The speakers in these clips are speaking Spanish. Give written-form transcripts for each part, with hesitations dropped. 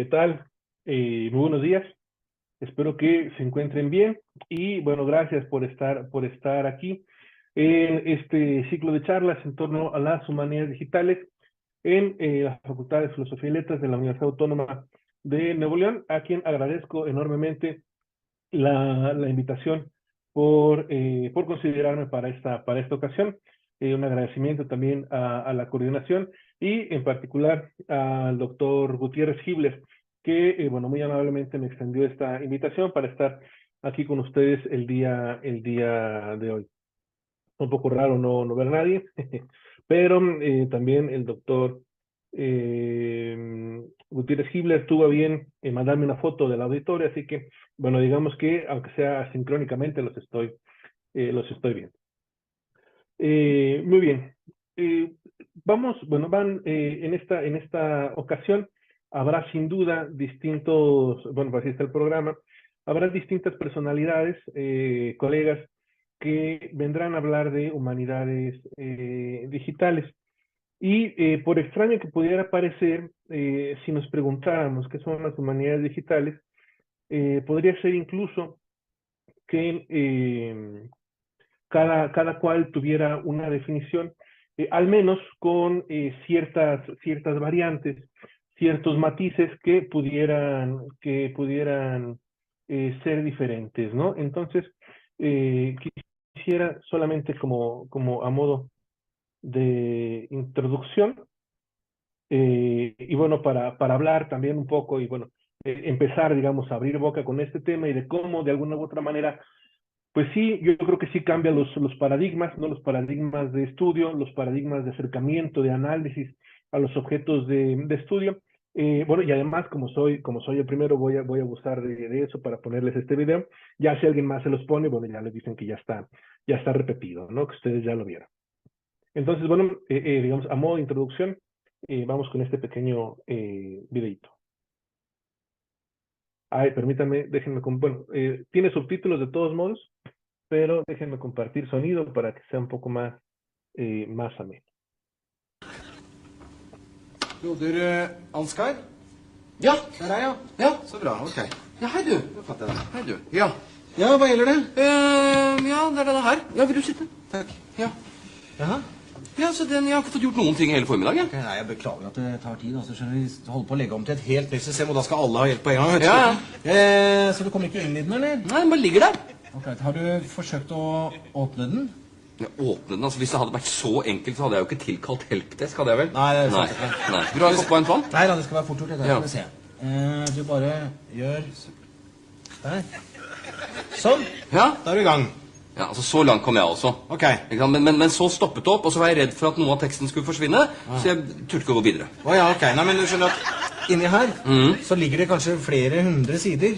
tal? Muy buenos días. Espero que se encuentren bien y bueno, gracias por estar aquí en este ciclo de charlas en torno a las humanidades digitales en la Facultad de Filosofía y Letras de la Universidad Autónoma de Nuevo León, a quien agradezco enormemente la invitación por considerarme para esta ocasión. Un agradecimiento también a la coordinación y en particular al doctor Gutiérrez Gibles, que bueno, muy amablemente me extendió esta invitación para estar aquí con ustedes el día de hoy. Un poco raro no ver a nadie, pero también el doctor Gutiérrez Hibler tuvo a bien mandarme una foto del auditorio, así que, bueno, digamos que, aunque sea asincrónicamente, los estoy viendo. Muy bien. En esta ocasión habrá sin duda distintos, bueno, así está el programa, habrá distintas personalidades, colegas, que vendrán a hablar de humanidades digitales. Y por extraño que pudiera parecer, si nos preguntáramos qué son las humanidades digitales, podría ser incluso que cada cual tuviera una definición, al menos con ciertas variantes, ciertos matices que pudieran ser diferentes, ¿no? Entonces, quisiera solamente como a modo de introducción, y bueno, para hablar también un poco y bueno, empezar, digamos, a abrir boca con este tema y de cómo de alguna u otra manera, pues sí, yo creo que sí cambian los paradigmas, ¿no? Los paradigmas de estudio, los paradigmas de acercamiento, de análisis a los objetos de estudio. Bueno, y además, como soy el primero, voy a abusar de eso para ponerles este video. Ya si alguien más se los pone, bueno, ya les dicen que ya está repetido, ¿no? Que ustedes ya lo vieron. Entonces, bueno, digamos, a modo de introducción, vamos con este pequeño videito. Ay, permítanme, déjenme, bueno, tiene subtítulos de todos modos, pero déjenme compartir sonido para que sea un poco más ameno. Broder Ansgar? Ja, Der er, ja. ja. Så bra, ok. Ja, hei du. Da fatter jeg det. Hei du. Ja. Ja, hva gjelder det? Ja, det er denne her. Ja, vil du sitte? Takk. Ja. Jaha. Ja, så den, jeg har ikke fått gjort noen ting hele formiddagen. Ok, nei, jeg beklager at det tar tid. Altså, skjønner vi holder på å legge om til et helt nytt system, og da skal alle ha hjelp på en gang. Vet du. Ja. Så du kommer ikke inn i den, eller? Nei, den bare ligger der. Ok, har du forsøkt å åpne den? Ja, åpne den, altså hvis det hadde vært så enkelt, så hadde jeg jo ikke tilkalt helpdesk, hadde jeg vel? Nei, det er Nei. sant. Nei. Vil du ha en kopp varmt vann? Nei, da, det skal være fort gjort. Det Ja. skal vi se. Du bare gjør der. Sånn. Ja. Da er du i gang. Ja, altså så langt kom jeg også. Ok. Ikke sant? Men så stoppet det opp, og så var jeg redd for at noe av teksten skulle forsvinne, så jeg turte ikke å gå videre. Åja, ok. Nei, men du skjønner at inni her så ligger det kanskje flere hundre sider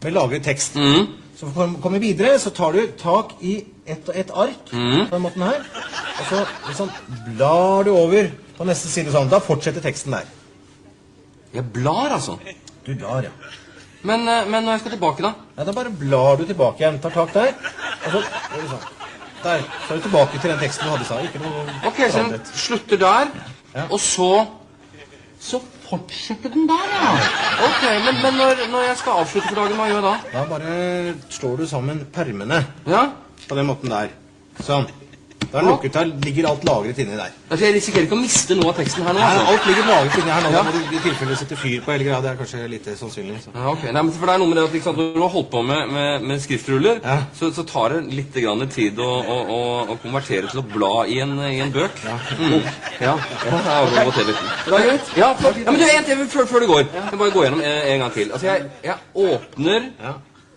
med lagret tekst. Så for å komme videre så tar du tak i et ark på den måten her, og så liksom blar du over på neste side sånn. Da fortsetter teksten der. Jeg blar, altså. Du blar, ja. Men når jeg skal tilbake da? Ja, da bare blar du tilbake igjen. Tar tak der, og så gjør du sånn. Der, så er du tilbake til den teksten du hadde, sa. Ikke noe Ok, så den forandret. slutter der, Ja. og så fortsetter den der, ja. Ok, men når jeg skal avslutte for dagen, hva gjør jeg da? Da bare slår du sammen permene Ja? på den måten der. Sånn. Da er den lukket, der ligger alt lagret inni der. Altså, jeg risikerer ikke å miste noe av teksten her nå, Nei, altså. alt ligger lagret inni her nå. Ja. Da må du i tilfelle sette fyr på hele greia. Det er kanskje lite sannsynlig. Så. Ja, ok. Nei, men for det er noe med det at liksom, når du har holdt på med skriftruller, Ja. så tar det litt grann tid å konvertere til å bla i en bøk. Ja. Ja, ja, det er greit. Ja, flott. Ja, men du, en til før du går. Jeg må bare gå gjennom en gang til. Altså, jeg åpner Ja.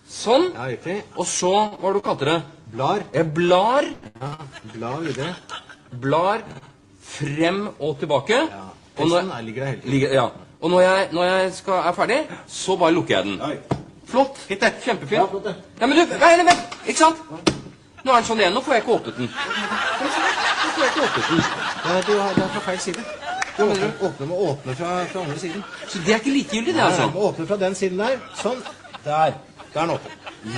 sånn, Ja, riktig. og så, hva var det du kalte det? Blar. Jeg blar, Ja, bla videre. blar frem og tilbake. Ja. Og når, Teksten ligger der hele tiden. ja. Og når jeg er ferdig, så bare lukker jeg den. Oi. Flott. Fint det. Kjempefint. Ja, flott det. Ja, men du, vent, ikke sant? Nå er den sånn igjen, nå får jeg ikke åpnet den. Nå får jeg ikke åpnet den. Det er fra feil side. Du må åpne fra andre siden. Så det er ikke likegyldig, det, Du altså? må åpne fra den siden der. Sånn. Der. Der er den åpen.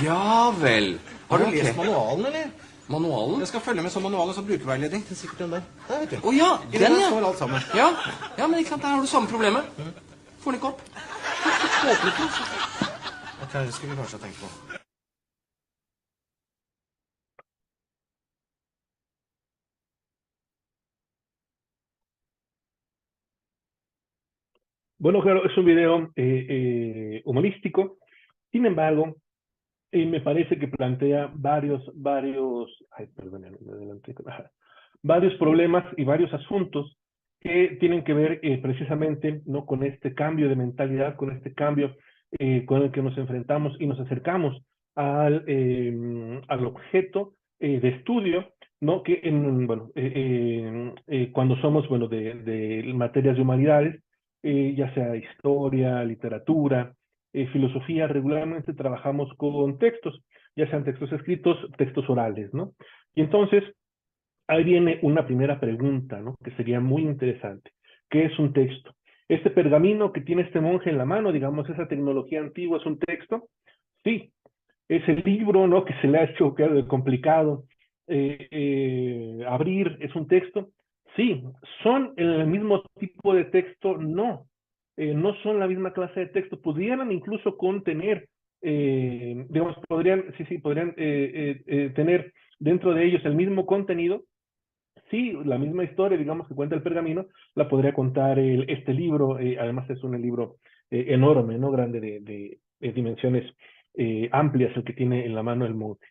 Ja vel. Har du Ok. lest manualen, eller? Manualen? Jeg skal følge med som manual og som brukerveiledning. Det er sikkert den der. Der, vet du. Å ja, Inni den, der ja. står alt sammen. Ja, men ikke sant, der har du samme problemet. Får den ikke opp. Det skulle vi kanskje ha tenkt på. Bueno, claro, es un video humorístico. Sin embargo, me parece que plantea ay, perdón, me adelanté, varios problemas y varios asuntos que tienen que ver precisamente, ¿no?, con este cambio de mentalidad, con este cambio con el que nos enfrentamos y nos acercamos al objeto de estudio, ¿no?, que cuando somos, bueno, de materias de humanidades, ya sea historia, literatura, filosofía, regularmente trabajamos con textos, ya sean textos escritos, textos orales, ¿no? Y entonces, ahí viene una primera pregunta, ¿no?, que sería muy interesante. ¿Qué es un texto? Este pergamino que tiene este monje en la mano, digamos, esa tecnología antigua, ¿es un texto? Sí. Es el libro, ¿no?, que se le ha hecho complicado abrir, ¿es un texto? Sí. ¿Son el mismo tipo de texto? No. No son la misma clase de texto. Pudieran incluso contener, digamos, podrían tener dentro de ellos el mismo contenido. Sí, la misma historia, digamos, que cuenta el pergamino, la podría contar este libro. Además es un libro enorme, ¿no?, grande, de dimensiones amplias, el que tiene en la mano el monje.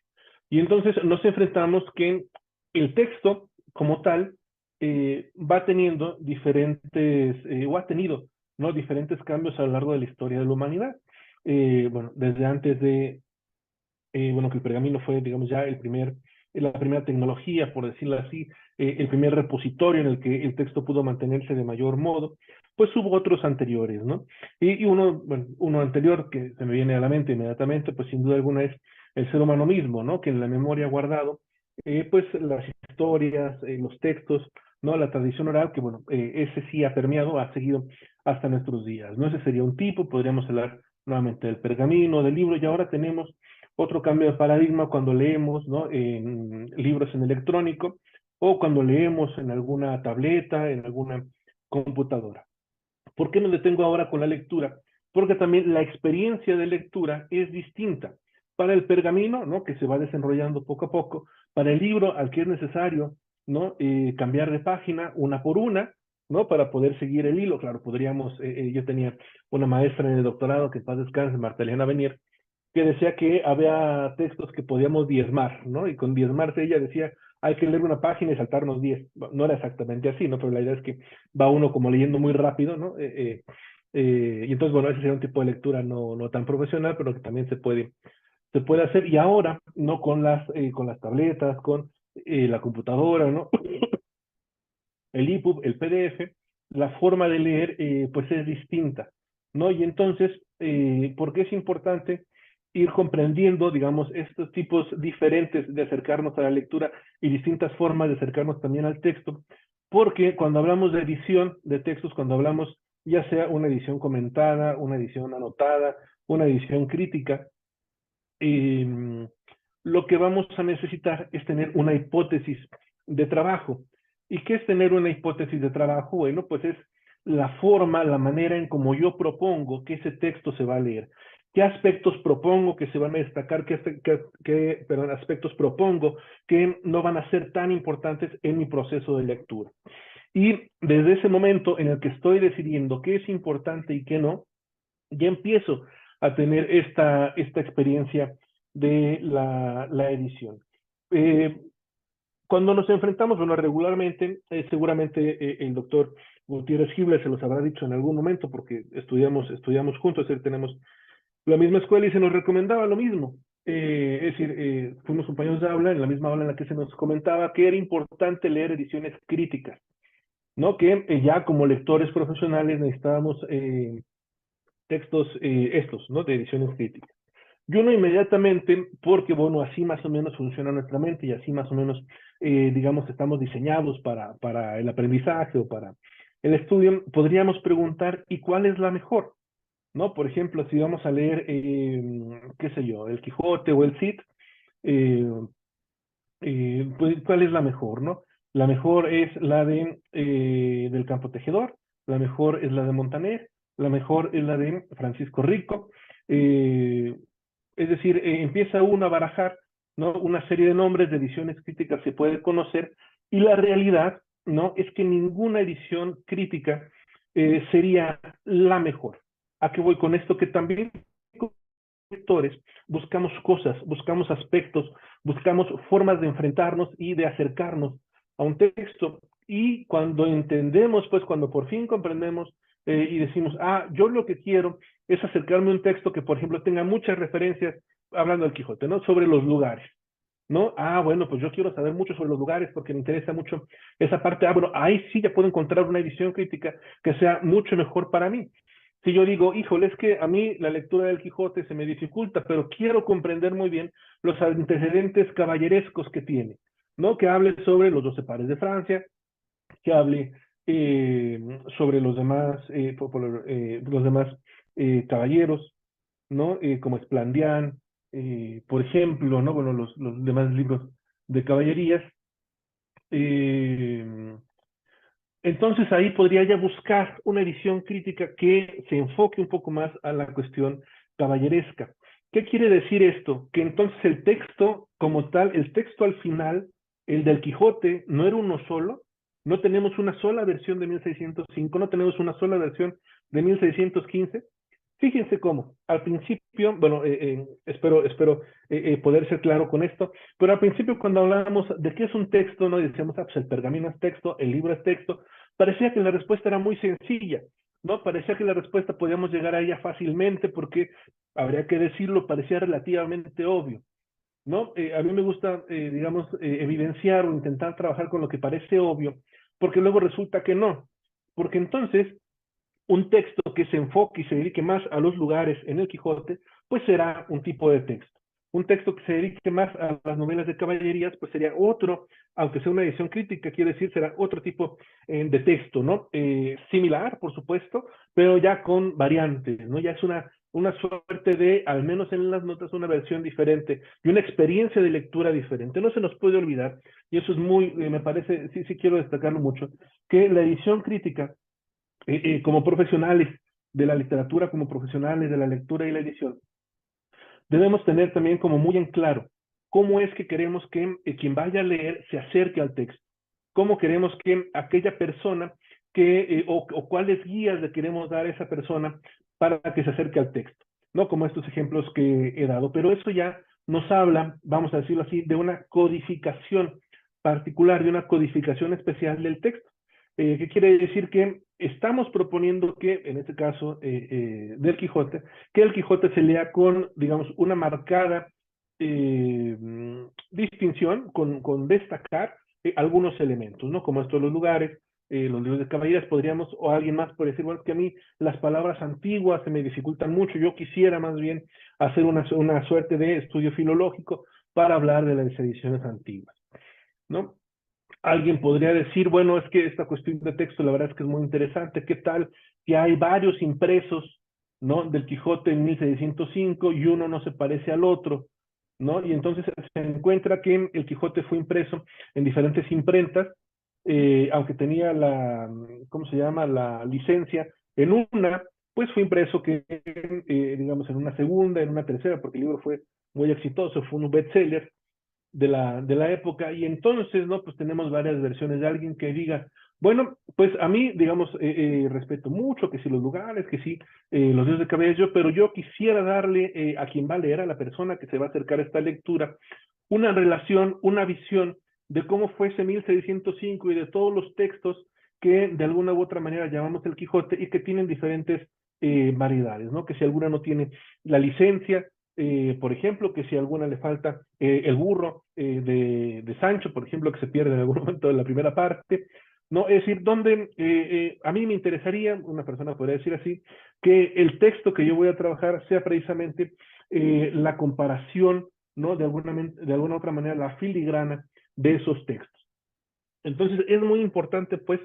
Y entonces nos enfrentamos que el texto, como tal, va teniendo o ha tenido, ¿no?, diferentes cambios a lo largo de la historia de la humanidad. Bueno, desde antes bueno, que el pergamino fue, digamos, ya la primera tecnología, por decirlo así, el primer repositorio en el que el texto pudo mantenerse de mayor modo, pues hubo otros anteriores, ¿no? Y uno anterior que se me viene a la mente inmediatamente, pues sin duda alguna es el ser humano mismo, ¿no? Que en la memoria ha guardado, pues las historias, los textos, ¿no? La tradición oral, que bueno, ese sí ha permeado, ha seguido hasta nuestros días, ¿no? Ese sería un tipo. Podríamos hablar nuevamente del pergamino, del libro, y ahora tenemos otro cambio de paradigma cuando leemos, ¿no?, en libros en electrónico, o cuando leemos en alguna tableta, en alguna computadora. ¿Por qué me detengo ahora con la lectura? Porque también la experiencia de lectura es distinta. Para el pergamino, ¿no?, que se va desarrollando poco a poco; para el libro, al que es necesario, ¿no?, cambiar de página una por una, ¿no?, para poder seguir el hilo. Claro, yo tenía una maestra en el doctorado, que en paz descanse, Marta Elena Benier, que decía que había textos que podíamos diezmar, ¿no? Y con diezmarse ella decía, hay que leer una página y saltarnos 10. Bueno, no era exactamente así, ¿no? Pero la idea es que va uno como leyendo muy rápido, ¿no? Y entonces, bueno, ese sería un tipo de lectura no tan profesional, pero que también se puede hacer. Y ahora, ¿no?, con las tabletas, con la computadora, ¿no? El EPUB, el PDF, la forma de leer, pues es distinta, ¿no? Y entonces, ¿por qué es importante ir comprendiendo, digamos, estos tipos diferentes de acercarnos a la lectura y distintas formas de acercarnos también al texto? Porque cuando hablamos de edición de textos, cuando hablamos ya sea una edición comentada, una edición anotada, una edición crítica, eh, lo que vamos a necesitar es tener una hipótesis de trabajo. ¿Y qué es tener una hipótesis de trabajo? Bueno, pues es la forma, la manera en cómo yo propongo que ese texto se va a leer. ¿Qué aspectos propongo que se van a destacar? ¿Qué aspectos propongo que no van a ser tan importantes en mi proceso de lectura? Y desde ese momento en el que estoy decidiendo qué es importante y qué no, ya empiezo a tener esta experiencia de la edición. Cuando nos enfrentamos, bueno, regularmente, seguramente el doctor Gutiérrez Gibler se los habrá dicho en algún momento, porque estudiamos juntos, es decir, tenemos la misma escuela y se nos recomendaba lo mismo. Es decir, fuimos compañeros de aula, en la misma aula en la que se nos comentaba que era importante leer ediciones críticas, ¿no? Que ya como lectores profesionales necesitábamos textos estos, ¿no?, de ediciones críticas. Yo no inmediatamente, porque bueno, así más o menos funciona nuestra mente y así más o menos, digamos, estamos diseñados para el aprendizaje o para el estudio. Podríamos preguntar, ¿y cuál es la mejor? ¿No? Por ejemplo, si vamos a leer, qué sé yo, el Quijote o el Cid, eh, pues, ¿cuál es la mejor, no? La mejor es la del Campo Tejedor, la mejor es la de Montaner, la mejor es la de Francisco Rico. Es decir, empieza uno a barajar, ¿no?, una serie de nombres de ediciones críticas se puede conocer, y la realidad, ¿no?, es que ninguna edición crítica sería la mejor. ¿A qué voy con esto? Que también como lectores buscamos cosas, buscamos aspectos, buscamos formas de enfrentarnos y de acercarnos a un texto, y cuando entendemos, pues cuando por fin comprendemos y decimos, ah, yo lo que quiero es acercarme a un texto que, por ejemplo, tenga muchas referencias, hablando del Quijote, ¿no?, sobre los lugares, ¿no? Ah, bueno, pues yo quiero saber mucho sobre los lugares porque me interesa mucho esa parte. Ah, bueno, ahí sí ya puedo encontrar una edición crítica que sea mucho mejor para mí. Si yo digo, híjole, es que a mí la lectura del Quijote se me dificulta, pero quiero comprender muy bien los antecedentes caballerescos que tiene, ¿no? Que hable sobre los 12 pares de Francia, que hable sobre los demás caballeros, ¿no? Como Esplandián, por ejemplo, ¿no? Bueno, los demás libros de caballerías. Eh, entonces ahí podría ya buscar una edición crítica que se enfoque un poco más a la cuestión caballeresca. ¿Qué quiere decir esto? Que entonces el texto como tal, el texto al final, el del Quijote, no era uno solo, no tenemos una sola versión de 1605, no tenemos una sola versión de 1615. Fíjense cómo, al principio, bueno, espero poder ser claro con esto, pero al principio cuando hablábamos de qué es un texto, no decíamos, ah, pues el pergamino es texto, el libro es texto, parecía que la respuesta era muy sencilla, ¿no? Parecía que la respuesta podíamos llegar a ella fácilmente porque, habría que decirlo, parecía relativamente obvio, ¿no? A mí me gusta, digamos, evidenciar o intentar trabajar con lo que parece obvio, porque luego resulta que no, porque entonces un texto que se enfoque y se dedique más a los lugares en el Quijote, pues será un tipo de texto. Un texto que se dedique más a las novelas de caballerías, pues sería otro, aunque sea una edición crítica, quiere decir, será otro tipo de texto, ¿no? Similar, por supuesto, pero ya con variantes, ¿no? Ya es una suerte de, al menos en las notas, una versión diferente y una experiencia de lectura diferente. No se nos puede olvidar, y eso es muy, me parece, sí quiero destacarlo mucho, que la edición crítica como profesionales de la literatura, como profesionales de la lectura y la edición, debemos tener también como muy en claro cómo es que queremos que quien vaya a leer se acerque al texto, cómo queremos que aquella persona o cuáles guías le queremos dar a esa persona para que se acerque al texto, ¿no? Como estos ejemplos que he dado, pero eso ya nos habla, vamos a decirlo así, de una codificación particular, de una codificación especial del texto. ¿Qué quiere decir? Que estamos proponiendo que, en este caso del Quijote, que el Quijote se lea con, digamos, una marcada distinción, con destacar algunos elementos, ¿no? Como estos los lugares, los libros de caballerías, podríamos, o alguien más puede decir, bueno, es que a mí las palabras antiguas se me dificultan mucho, yo quisiera más bien hacer una suerte de estudio filológico para hablar de las ediciones antiguas, ¿no? Alguien podría decir, bueno, es que esta cuestión de texto, la verdad es que es muy interesante. ¿Qué tal que hay varios impresos, ¿no?, del Quijote en 1605 y uno no se parece al otro, ¿no? Y entonces se encuentra que el Quijote fue impreso en diferentes imprentas, aunque tenía ¿cómo se llama?, la licencia en una, pues fue impreso que, digamos, en una segunda, en una tercera, porque el libro fue muy exitoso, fue un bestseller de la época, y entonces, ¿no? Pues tenemos varias versiones de alguien que diga, bueno, pues a mí, digamos, respeto mucho que si los lugares, que si los días de cabello, pero yo quisiera darle a quien va a leer, a la persona que se va a acercar a esta lectura, una relación, una visión de cómo fue ese 1605 y de todos los textos que de alguna u otra manera llamamos el Quijote y que tienen diferentes variedades, ¿no? Que si alguna no tiene la licencia, por ejemplo, que si a alguna le falta el burro de Sancho, por ejemplo, que se pierde en algún momento de la primera parte, ¿no? Es decir, donde a mí me interesaría, una persona podría decir así, que el texto que yo voy a trabajar sea precisamente la comparación, ¿no? De alguna otra manera, la filigrana de esos textos. Entonces, es muy importante, pues,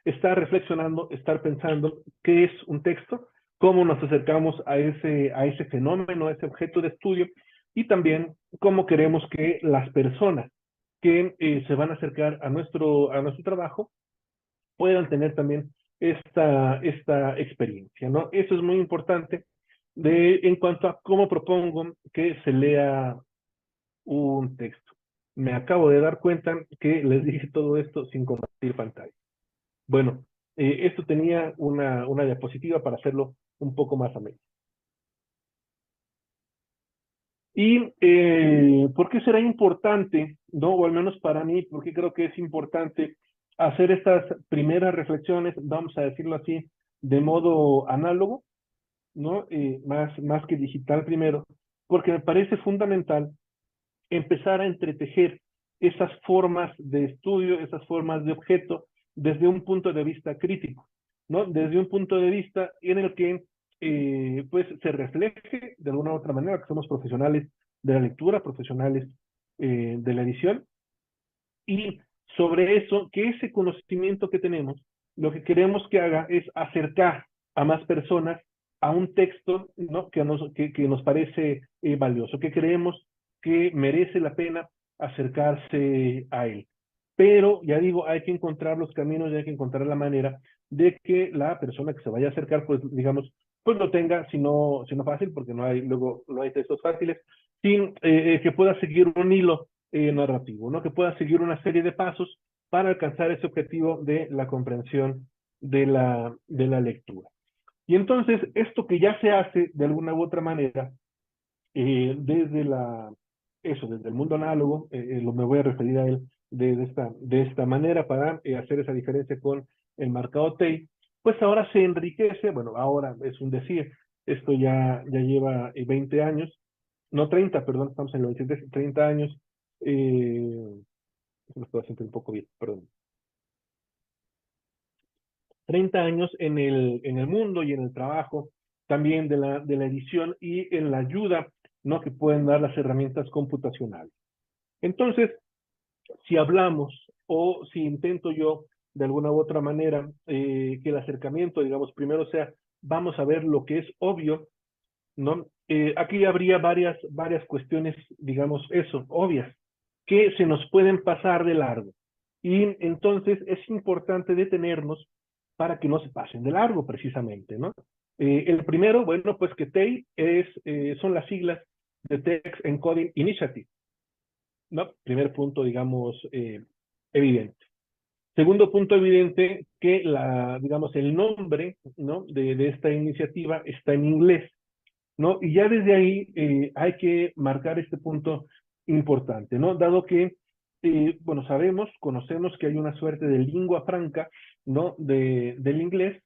estar reflexionando, estar pensando qué es un texto, cómo nos acercamos a ese fenómeno, a ese objeto de estudio, y también cómo queremos que las personas que se van a acercar a nuestro trabajo puedan tener también esta experiencia, ¿no? Eso es muy importante en cuanto a cómo propongo que se lea un texto. Me acabo de dar cuenta que les dije todo esto sin compartir pantalla. Bueno, esto tenía una diapositiva para hacerlo un poco más ameno. ¿Y por qué será importante, no? O al menos para mí, porque creo que es importante hacer estas primeras reflexiones, vamos a decirlo así, de modo análogo, ¿no? Más que digital primero, porque me parece fundamental empezar a entretejer esas formas de estudio, esas formas de objeto, desde un punto de vista crítico, ¿no? Desde un punto de vista en el que pues se refleje de alguna u otra manera que somos profesionales de la lectura, profesionales de la edición, y sobre eso, que ese conocimiento que tenemos, lo que queremos que haga es acercar a más personas a un texto, ¿no? que nos parece valioso, que creemos que merece la pena acercarse a él. Pero, ya digo, hay que encontrar los caminos y hay que encontrar la manera de que la persona que se vaya a acercar, pues, digamos, pues lo tenga, si no fácil, porque luego no hay textos fáciles, sin que pueda seguir un hilo narrativo, ¿no? Que pueda seguir una serie de pasos para alcanzar ese objetivo de la comprensión de la lectura. Y entonces, esto que ya se hace de alguna u otra manera, desde desde el mundo análogo, me voy a referir a él de esta manera para hacer esa diferencia con el marcado TEI, pues ahora se enriquece, bueno, ahora es un decir, esto ya lleva 20 años, no 30, perdón, estamos en los 30 años, me estoy haciendo un poco bien, perdón. 30 años en el mundo y en el trabajo también de la edición y en la ayuda, ¿no? que pueden dar las herramientas computacionales. Entonces, si hablamos o si intento yo de alguna u otra manera que el acercamiento, digamos, primero sea, vamos a ver lo que es obvio, ¿no? Aquí habría varias cuestiones, digamos, obvias, que se nos pueden pasar de largo. Y entonces es importante detenernos para que no se pasen de largo, precisamente, ¿no? El primero, bueno, pues que TEI son las siglas de Text Encoding Initiative, ¿no? Primer punto, digamos, evidente. Segundo punto evidente, que digamos, el nombre, ¿no? de esta iniciativa está en inglés, ¿no? Y ya desde ahí hay que marcar este punto importante, ¿no? Dado que, bueno, conocemos que hay una suerte de lingua franca, ¿no? Del inglés,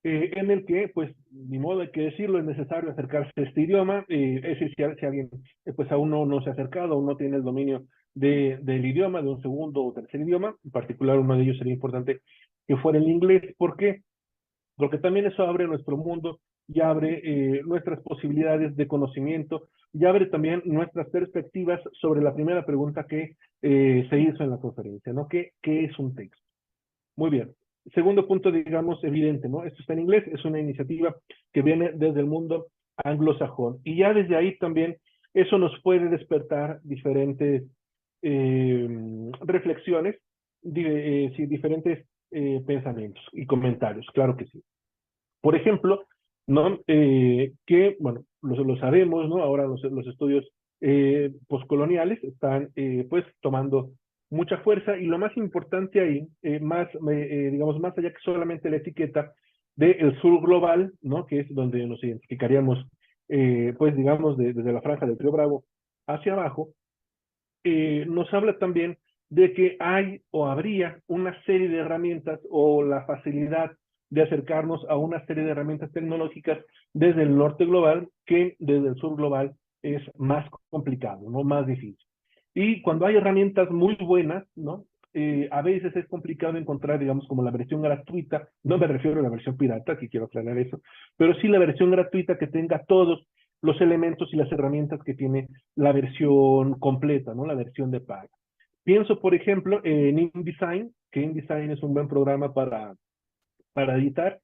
en el que, pues, ni modo hay que decirlo, es necesario acercarse a este idioma, es decir, si alguien, pues, aún no se ha acercado, aún no tiene el dominio del idioma, de un segundo o tercer idioma, en particular uno de ellos sería importante que fuera el inglés. ¿Por qué? Porque también eso abre nuestro mundo y abre nuestras posibilidades de conocimiento y abre también nuestras perspectivas sobre la primera pregunta que se hizo en la conferencia, ¿no? ¿Qué es un texto? Muy bien. Segundo punto, digamos, evidente, ¿no? Esto está en inglés, es una iniciativa que viene desde el mundo anglosajón. Y ya desde ahí también eso nos puede despertar diferentes reflexiones, sí, diferentes pensamientos y comentarios, claro que sí. Por ejemplo, ¿no? Que, bueno, lo sabemos, ¿no? Ahora los estudios postcoloniales están, pues, tomando mucha fuerza y lo más importante ahí, digamos, más allá que solamente la etiqueta del sur global, ¿no? Que es donde nos identificaríamos, pues, digamos, desde la franja del Río Bravo hacia abajo, nos habla también de que hay o habría una serie de herramientas o la facilidad de acercarnos a una serie de herramientas tecnológicas desde el norte global que desde el sur global es más complicado, ¿no? Más difícil. Y cuando hay herramientas muy buenas, ¿no? A veces es complicado encontrar, digamos, como la versión gratuita, no me refiero a la versión pirata, que quiero aclarar eso, pero sí la versión gratuita que tenga todos los elementos y las herramientas que tiene la versión completa, ¿no? La versión de paga. Pienso, por ejemplo, en InDesign, que InDesign es un buen programa para editar.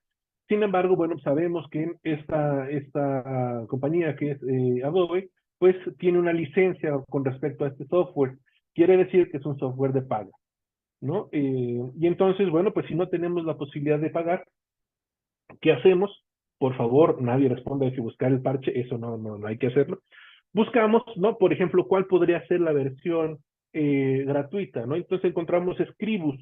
Sin embargo, bueno, sabemos que esta compañía que es Adobe, pues tiene una licencia con respecto a este software. Quiere decir que es un software de paga. ¿no? Y entonces, bueno, pues si no tenemos la posibilidad de pagar, ¿qué hacemos? Por favor, nadie responde, hay que buscar el parche, eso no hay que hacerlo. Buscamos, ¿no? Por ejemplo, ¿cuál podría ser la versión gratuita, ¿no? Entonces encontramos Scribus,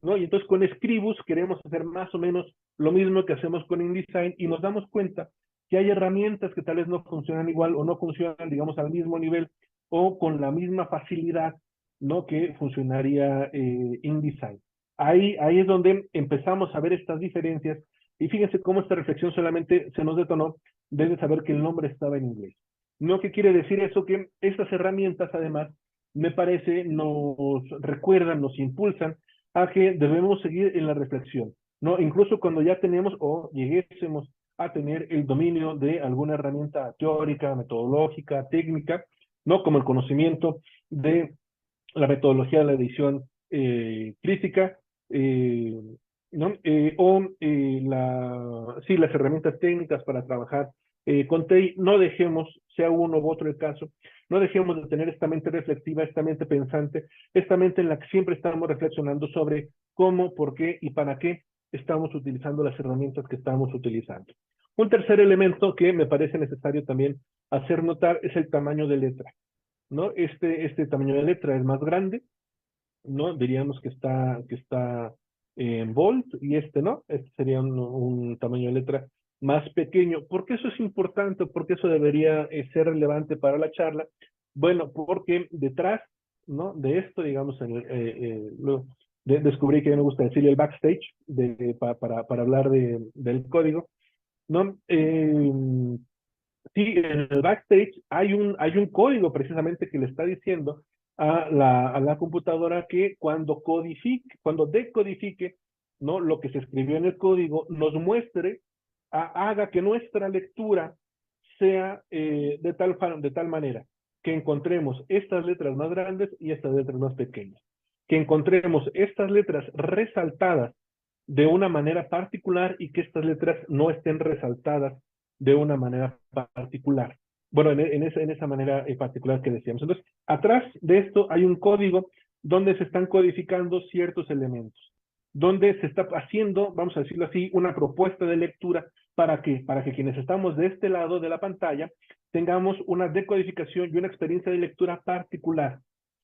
¿no? Y entonces con Scribus queremos hacer más o menos lo mismo que hacemos con InDesign y nos damos cuenta que hay herramientas que tal vez no funcionan igual o no funcionan, digamos, al mismo nivel o con la misma facilidad, ¿no? Que funcionaría InDesign. Ahí es donde empezamos a ver estas diferencias y fíjense cómo esta reflexión solamente se nos detonó desde saber que el nombre estaba en inglés. ¿No? ¿Qué quiere decir eso? Que estas herramientas, además, me parece, nos recuerdan, nos impulsan a que debemos seguir en la reflexión, ¿no? Incluso cuando ya tenemos o lleguésemos a tener el dominio de alguna herramienta teórica, metodológica, técnica, ¿no? Como el conocimiento de la metodología de la edición crítica, eh, ¿no? Sí, las herramientas técnicas para trabajar con TEI, no dejemos, sea uno u otro el caso, no dejemos de tener esta mente reflexiva, esta mente pensante, esta mente en la que siempre estamos reflexionando sobre cómo, por qué y para qué estamos utilizando las herramientas que estamos utilizando. Un tercer elemento que me parece necesario también hacer notar es el tamaño de letra, ¿no? Este tamaño de letra es más grande, ¿no? Diríamos que está en bold y este no, este sería un tamaño de letra más pequeño. ¿Por qué eso es importante? ¿Por qué eso debería ser relevante para la charla? Bueno, porque detrás, ¿no? De esto, digamos, descubrí que a mí me gusta decir el backstage para hablar del código, ¿no? Sí, en el backstage hay un código precisamente que le está diciendo a la computadora que cuando decodifique, ¿no? Lo que se escribió en el código, nos muestre, haga que nuestra lectura sea de tal manera que encontremos estas letras más grandes y estas letras más pequeñas. Que encontremos estas letras resaltadas de una manera particular y que estas letras no estén resaltadas de una manera particular. Bueno, en esa manera particular que decíamos. Entonces, atrás de esto hay un código donde se están codificando ciertos elementos, donde se está haciendo, vamos a decirlo así, una propuesta de lectura para que quienes estamos de este lado de la pantalla tengamos una decodificación y una experiencia de lectura particular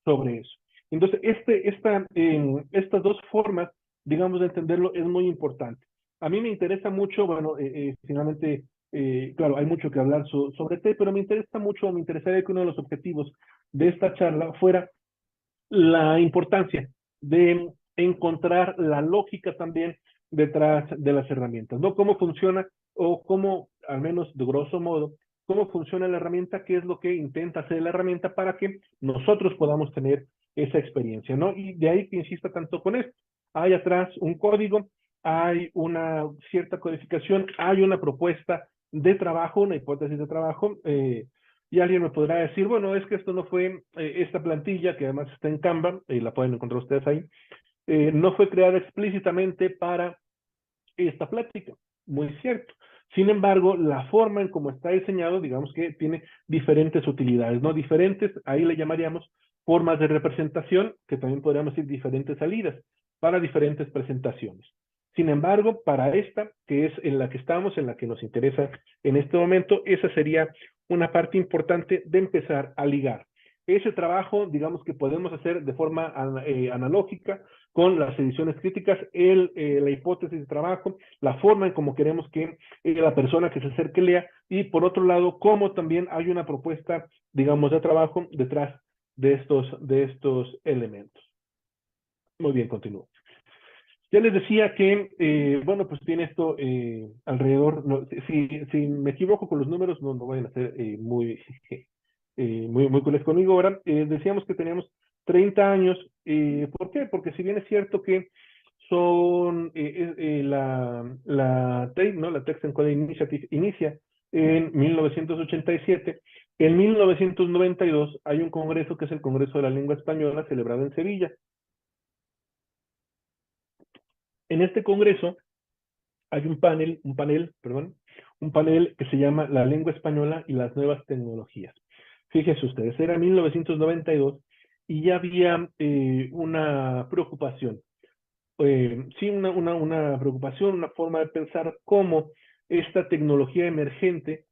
sobre eso. Entonces, estas dos formas, digamos, de entenderlo es muy importante. A mí me interesa mucho, bueno, finalmente claro, hay mucho que hablar sobre T, pero me interesaría que uno de los objetivos de esta charla fuera la importancia de encontrar la lógica también detrás de las herramientas, ¿no? Cómo funciona o cómo, al menos de grosso modo, cómo funciona la herramienta, qué es lo que intenta hacer la herramienta para que nosotros podamos tener esa experiencia, ¿no? Y de ahí que insista tanto con esto. Hay atrás un código, hay una cierta codificación, hay una propuesta de trabajo, una hipótesis de trabajo, y alguien me podrá decir, bueno, es que esto no fue, esta plantilla, que además está en Canva, y la pueden encontrar ustedes ahí, no fue creada explícitamente para esta plática. Muy cierto. Sin embargo, la forma en cómo está diseñado, digamos que tiene diferentes utilidades, ¿no? Diferentes, ahí le llamaríamos formas de representación, que también podríamos decir diferentes salidas para diferentes presentaciones. Sin embargo, para esta, que es en la que estamos, en la que nos interesa en este momento, esa sería una parte importante de empezar a ligar. Ese trabajo, digamos que podemos hacer de forma analógica con las ediciones críticas, la hipótesis de trabajo, la forma en cómo queremos que la persona que se acerque lea, y por otro lado, cómo también hay una propuesta, digamos, de trabajo detrás de estos elementos. Muy bien, continúo. Ya les decía que, bueno, pues tiene esto alrededor, no, si me equivoco con los números, no vayan a ser muy crueles conmigo. Ahora, decíamos que teníamos 30 años. ¿Por qué? Porque si bien es cierto que son la TEI, ¿no? La Text Encoding Initiative, inicia en 1987. En 1992 hay un congreso que es el Congreso de la Lengua Española, celebrado en Sevilla. En este congreso hay un panel que se llama La lengua española y las nuevas tecnologías. Fíjense ustedes, era 1992 y ya había una preocupación. Sí, una preocupación, una forma de pensar cómo esta tecnología emergente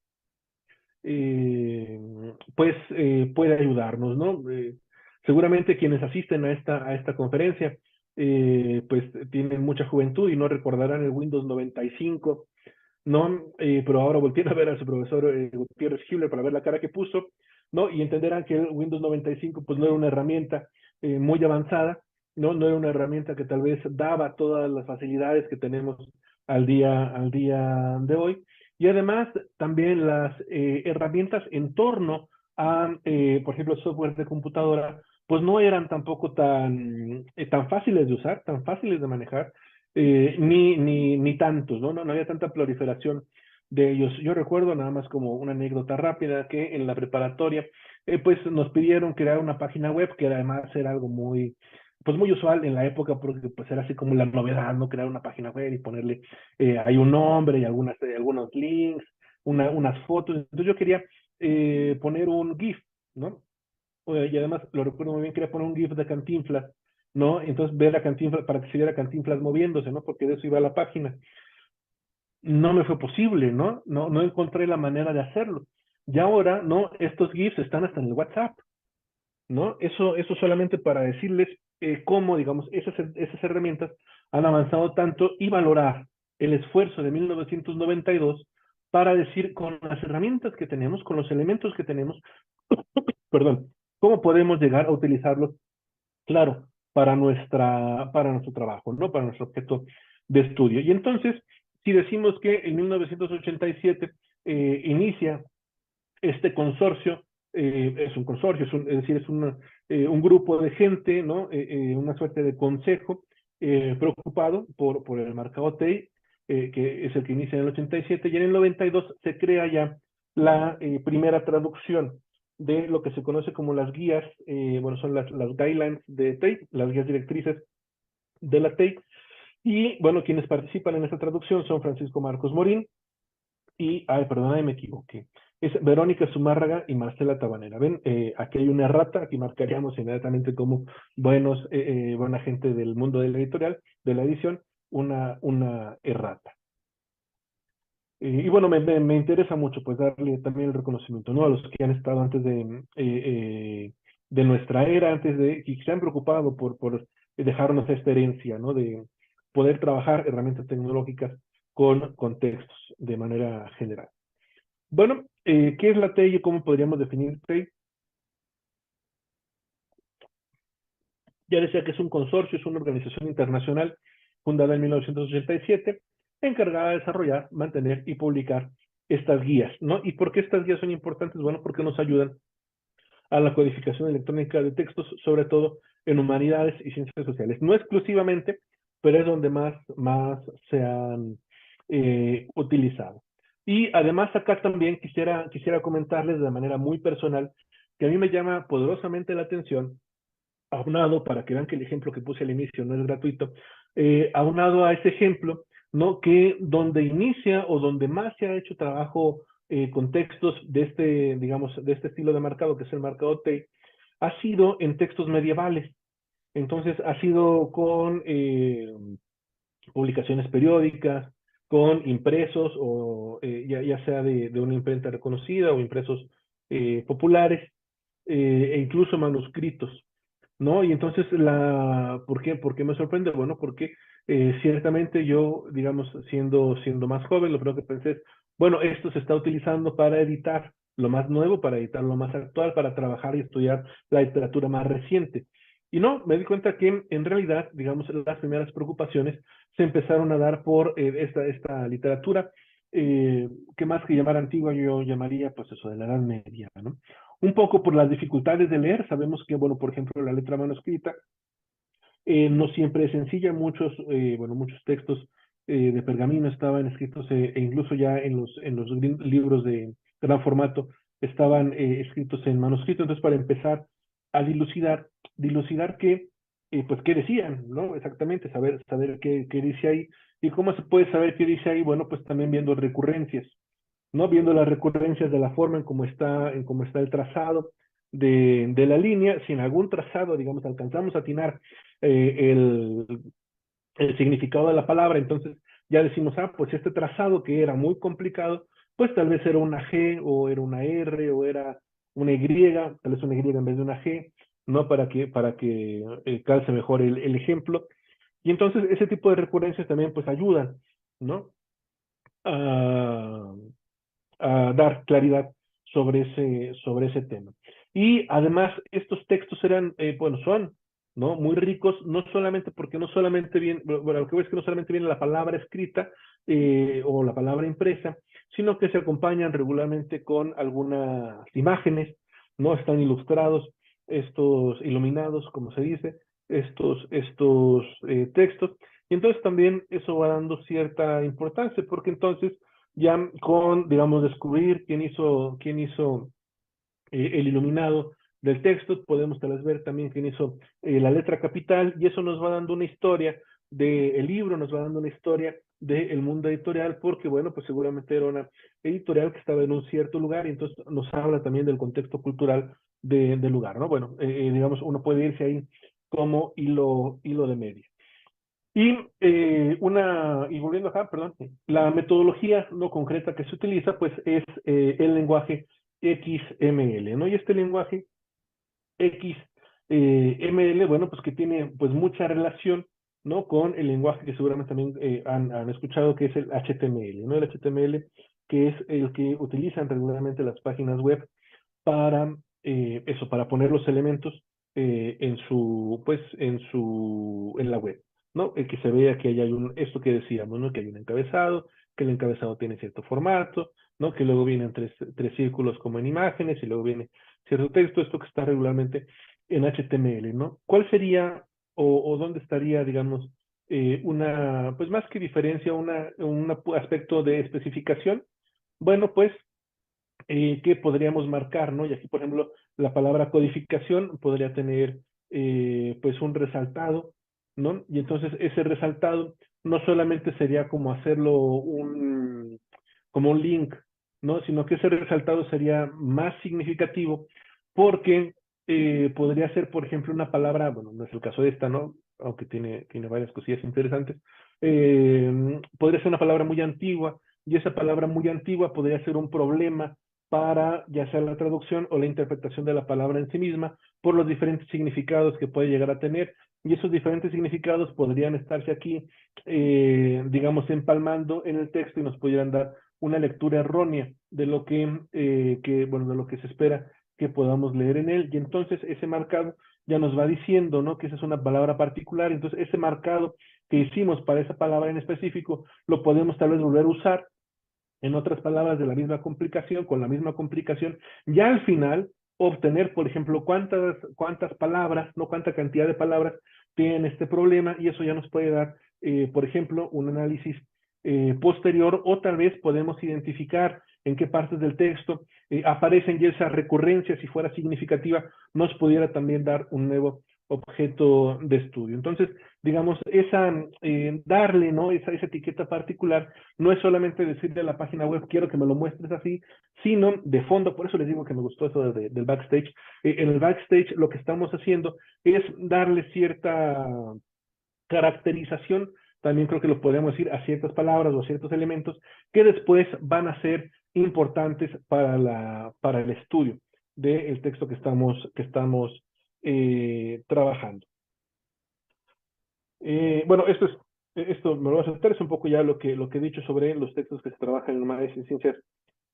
puede ayudarnos, ¿no? Seguramente quienes asisten a esta conferencia, pues tienen mucha juventud y no recordarán el Windows 95, ¿no? Pero ahora voltean a ver a su profesor Gutiérrez Hibler para ver la cara que puso, ¿no? Y entenderán que el Windows 95 pues no era una herramienta muy avanzada, ¿no? No era una herramienta que tal vez daba todas las facilidades que tenemos al día de hoy. Y además también las herramientas en torno a, por ejemplo, software de computadora, pues no eran tampoco tan fáciles de usar, tan fáciles de manejar, ni tantos, ¿no? No había tanta proliferación de ellos. Yo recuerdo nada más como una anécdota rápida que en la preparatoria, pues nos pidieron crear una página web que además era algo pues muy usual en la época porque pues era así como la novedad, ¿no? Crear una página web y ponerle ahí un nombre y algunos links, unas fotos. Entonces yo quería poner un GIF, ¿no? Y además lo recuerdo muy bien, quería poner un GIF de Cantinflas, ¿no? Entonces ver a Cantinflas, para que se viera Cantinflas moviéndose, ¿no? Porque de eso iba la página. No me fue posible, ¿no? No encontré la manera de hacerlo. Y ahora, ¿no? Estos GIFs están hasta en el WhatsApp, ¿no? Eso solamente para decirles cómo, digamos, esas herramientas han avanzado tanto y valorar el esfuerzo de 1992 para decir con las herramientas que tenemos, con los elementos que tenemos, perdón, cómo podemos llegar a utilizarlos, claro, para nuestro trabajo, ¿no? Para nuestro objeto de estudio. Y entonces, si decimos que en 1987 inicia este consorcio, es un consorcio, es decir, es un grupo de gente, ¿no? Una suerte de consejo preocupado por el marcado TEI, que es el que inicia en el 87, y en el 92 se crea ya la primera traducción de lo que se conoce como las guías, bueno, son las guidelines de TEI, las guías directrices de la TEI, y bueno, quienes participan en esta traducción son Francisco Marcos Morín, perdón, me equivoqué. Es Verónica Zumárraga y Marcela Tabanera. Ven, aquí hay una errata, aquí marcaríamos inmediatamente como buena gente del mundo de la editorial, de la edición, una errata. Y bueno, me interesa mucho pues darle también el reconocimiento, ¿no? A los que han estado antes de nuestra era, y que se han preocupado por dejarnos esta herencia, ¿no? De poder trabajar herramientas tecnológicas con textos de manera general. Bueno, ¿qué es la TEI y cómo podríamos definir TEI? Ya decía que es un consorcio, es una organización internacional fundada en 1987, encargada de desarrollar, mantener y publicar estas guías, ¿no? ¿Y por qué estas guías son importantes? Bueno, porque nos ayudan a la codificación electrónica de textos, sobre todo en humanidades y ciencias sociales. No exclusivamente, pero es donde más se han utilizado. Y además acá también quisiera comentarles de manera muy personal que a mí me llama poderosamente la atención, aunado, para que vean que el ejemplo que puse al inicio no es gratuito, aunado a ese ejemplo, ¿no? Que donde inicia o donde más se ha hecho trabajo con textos de digamos, de este estilo de marcado, que es el marcado TEI, ha sido en textos medievales. Entonces, ha sido con publicaciones periódicas, con impresos, o ya sea de una imprenta reconocida o impresos populares, e incluso manuscritos, ¿no? Y entonces, ¿por qué me sorprende? Bueno, porque ciertamente yo, digamos, siendo más joven, lo primero que pensé es, bueno, esto se está utilizando para editar lo más nuevo, para editar lo más actual, para trabajar y estudiar la literatura más reciente. Y no, me di cuenta que en realidad, digamos, las primeras preocupaciones se empezaron a dar por esta literatura, que más que llamar antigua, yo llamaría, pues eso, de la Edad Media, ¿no? Un poco por las dificultades de leer, sabemos que, bueno, por ejemplo, la letra manuscrita no siempre es sencilla, muchos textos de pergamino estaban escritos, e incluso ya en los libros de gran formato estaban escritos en manuscrito, entonces para empezar a dilucidar pues qué decían, ¿no? Exactamente, saber qué dice ahí. ¿Y cómo se puede saber qué dice ahí? Bueno, pues también viendo recurrencias, ¿no? Viendo las recurrencias de la forma en cómo está el trazado, de la línea, si en algún trazado, digamos, alcanzamos a atinar el significado de la palabra, entonces ya decimos, pues este trazado que era muy complicado, pues tal vez era una G, o era una R, o era una Y, tal vez una Y en vez de una G, ¿no? Para que calce mejor el ejemplo. Y entonces ese tipo de recurrencias también pues ayudan, ¿no? A, a dar claridad sobre ese tema. Y además, estos textos eran, bueno, son, ¿no? Muy ricos, no solamente porque no solamente viene, bueno, lo que veo es que no solamente viene la palabra escrita o la palabra impresa, sino que se acompañan regularmente con algunas imágenes, ¿no? Están ilustrados, estos iluminados, como se dice, estos textos, y entonces también eso va dando cierta importancia, porque entonces ya con, digamos, descubrir quién hizo el iluminado del texto, podemos tal vez ver también quién hizo la letra capital, y eso nos va dando una historia del libro, nos va dando una historia del mundo editorial, porque bueno, pues seguramente era una editorial que estaba en un cierto lugar, y entonces nos habla también del contexto cultural del lugar, ¿no? Bueno, digamos, uno puede irse ahí como hilo de media. Y volviendo acá, perdón, la metodología no concreta que se utiliza, pues es el lenguaje XML, ¿no? Y este lenguaje XML, bueno, pues que tiene pues mucha relación, ¿no? Con el lenguaje que seguramente también han escuchado, que es el HTML, ¿no? El HTML, que es el que utilizan regularmente las páginas web para para poner los elementos en la web, ¿no? Que se vea que hay esto que decíamos, ¿no? Que hay un encabezado, que el encabezado tiene cierto formato, ¿no? Que luego vienen tres círculos como en imágenes, y luego viene cierto texto, esto que está regularmente en HTML, ¿no? ¿Cuál sería o dónde estaría, digamos, pues más que diferencia, un aspecto de especificación? Bueno, pues que podríamos marcar, ¿no? Y aquí, por ejemplo, la palabra codificación podría tener, pues, un resaltado, ¿no? Y entonces ese resaltado no solamente sería como hacerlo como un link, ¿no? Sino que ese resaltado sería más significativo porque podría ser, por ejemplo, una palabra, bueno, no es el caso de esta, ¿no? Aunque tiene varias cosillas interesantes. Podría ser una palabra muy antigua, y esa palabra muy antigua podría ser un problema para ya sea la traducción o la interpretación de la palabra en sí misma, por los diferentes significados que puede llegar a tener, y esos diferentes significados podrían estarse aquí, digamos, empalmando en el texto, y nos pudieran dar una lectura errónea de lo bueno, de lo que se espera que podamos leer en él, y entonces ese marcado ya nos va diciendo, ¿no? Que esa es una palabra particular, entonces ese marcado que hicimos para esa palabra en específico, lo podemos tal vez volver a usar en otras palabras de la misma complicación, con la misma complicación, ya al final obtener, por ejemplo, cuántas palabras, no cuánta cantidad de palabras tienen este problema, y eso ya nos puede dar, por ejemplo, un análisis posterior, o tal vez podemos identificar en qué partes del texto aparecen, y esa recurrencia, si fuera significativa, nos pudiera también dar un nuevo objeto de estudio. Entonces, digamos, darle, ¿no? esa etiqueta particular no es solamente decirle a la página web, quiero que me lo muestres así, sino de fondo. Por eso les digo que me gustó eso del backstage. En el backstage lo que estamos haciendo es darle cierta caracterización, también creo que lo podemos decir, a ciertas palabras o a ciertos elementos que después van a ser importantes para el estudio del texto que estamos trabajando. Bueno, esto me lo voy a saltar, es un poco ya lo que he dicho sobre los textos que se trabajan en maestría en ciencias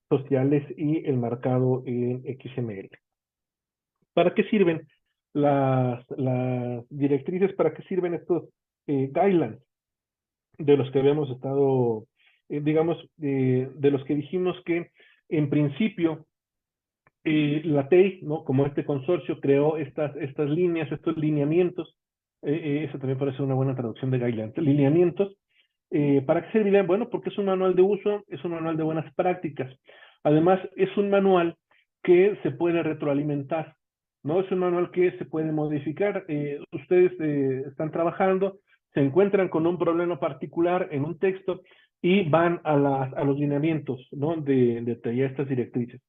sociales y el marcado en XML. ¿Para qué sirven las directrices? ¿Para qué sirven estos guidelines de los que habíamos estado, digamos, de los que dijimos que en principio la TEI, ¿no? Como este consorcio, creó estas líneas, estos lineamientos? Eso también puede ser una buena traducción de guidelines. Lineamientos. ¿Para qué servirían? Bueno, porque es un manual de uso, es un manual de buenas prácticas. Además, es un manual que se puede retroalimentar, ¿no? Es un manual que se puede modificar. Ustedes están trabajando, se encuentran con un problema particular en un texto, y van a los lineamientos, ¿no? de estas directrices.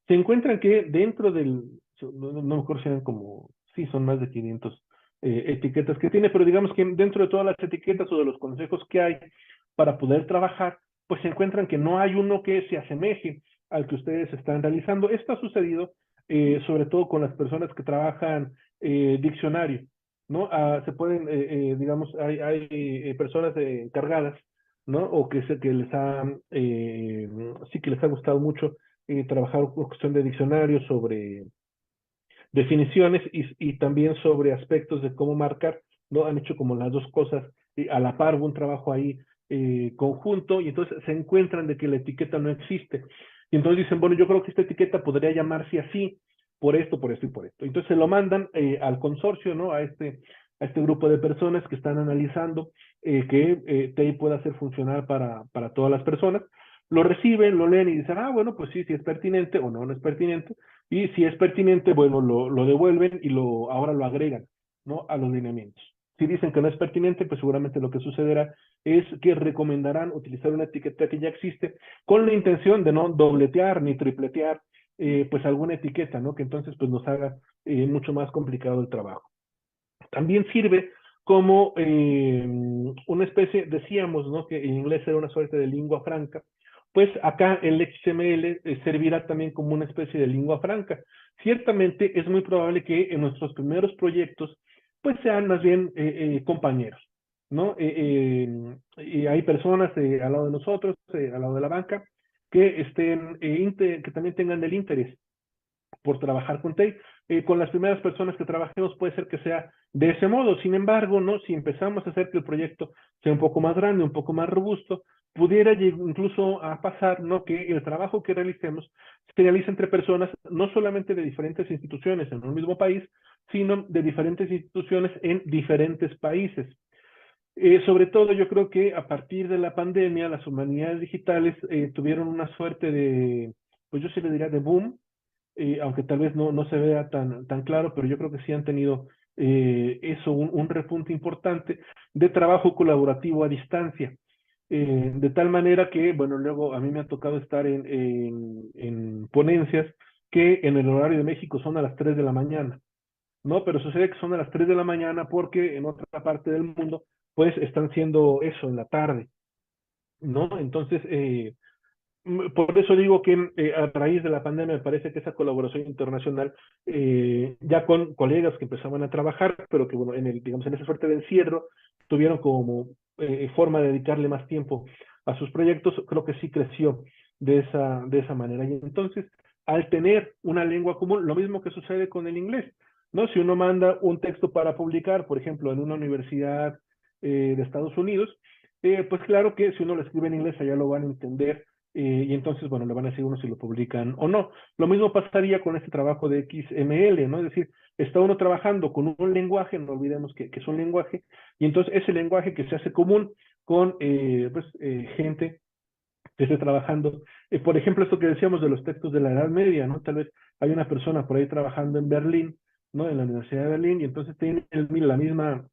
Se encuentran que dentro del no me acuerdo si eran como, sí, son más de 500 etiquetas que tiene, pero digamos que dentro de todas las etiquetas o de los consejos que hay para poder trabajar, pues se encuentran que no hay uno que se asemeje al que ustedes están realizando. Esto ha sucedido sobre todo con las personas que trabajan diccionario, ¿no? Se pueden, digamos, hay personas encargadas, ¿no? O que les ha, sí que les ha gustado mucho trabajar con cuestión de diccionario sobre definiciones y también sobre aspectos de cómo marcar, ¿no? Han hecho como las dos cosas a la par, un trabajo ahí conjunto, y entonces se encuentran de que la etiqueta no existe. Y entonces dicen, bueno, yo creo que esta etiqueta podría llamarse así, por esto, por esto y por esto. Entonces se lo mandan al consorcio, ¿no? A este grupo de personas que están analizando que TEI pueda ser funcional para todas las personas. Lo reciben, lo leen y dicen, ah, bueno, pues sí, si es pertinente o no, no es pertinente. Y si es pertinente, bueno, lo devuelven y ahora lo agregan, ¿no? A los lineamientos. Si dicen que no es pertinente, pues seguramente lo que sucederá es que recomendarán utilizar una etiqueta que ya existe con la intención de no dobletear ni tripletear pues alguna etiqueta, ¿no? Que entonces pues nos haga mucho más complicado el trabajo. También sirve como una especie, decíamos, ¿no? Que en inglés era una suerte de lengua franca, pues acá el XML servirá también como una especie de lengua franca. Ciertamente es muy probable que en nuestros primeros proyectos, pues sean más bien compañeros, ¿no? Y hay personas al lado de nosotros, al lado de la banca, que estén, que también tengan el interés por trabajar con TEI. Con las primeras personas que trabajemos puede ser que sea de ese modo. Sin embargo, ¿no? Si empezamos a hacer que el proyecto sea un poco más grande, un poco más robusto, pudiera incluso a pasar, ¿no? Que el trabajo que realicemos se realice entre personas no solamente de diferentes instituciones en un mismo país, sino de diferentes instituciones en diferentes países. Sobre todo yo creo que a partir de la pandemia las humanidades digitales tuvieron una suerte de, pues yo sí le diría de boom, aunque tal vez no se vea tan claro, pero yo creo que sí han tenido eso, un repunte importante de trabajo colaborativo a distancia. De tal manera que, bueno, luego a mí me ha tocado estar en ponencias que en el horario de México son a las 3 de la mañana, ¿no? Pero sucede que son a las 3 de la mañana porque en otra parte del mundo, pues están siendo eso en la tarde, ¿no? Entonces, por eso digo que a raíz de la pandemia me parece que esa colaboración internacional, ya con colegas que empezaban a trabajar, pero que bueno, digamos, en esa suerte de encierro, tuvieron como forma de dedicarle más tiempo a sus proyectos, creo que sí creció de esa manera. Y entonces, al tener una lengua común, lo mismo que sucede con el inglés, ¿no? Si uno manda un texto para publicar, por ejemplo, en una universidad de Estados Unidos, pues claro que si uno lo escribe en inglés, allá lo van a entender y entonces, bueno, le van a decir uno si lo publican o no. Lo mismo pasaría con este trabajo de XML, ¿no? Es decir, está uno trabajando con un lenguaje, no olvidemos que es un lenguaje, y entonces ese lenguaje que se hace común con gente que esté trabajando. Por ejemplo, esto que decíamos de los textos de la Edad Media, ¿no? Tal vez hay una persona por ahí trabajando en Berlín, ¿no? En la Universidad de Berlín, y entonces tiene la misma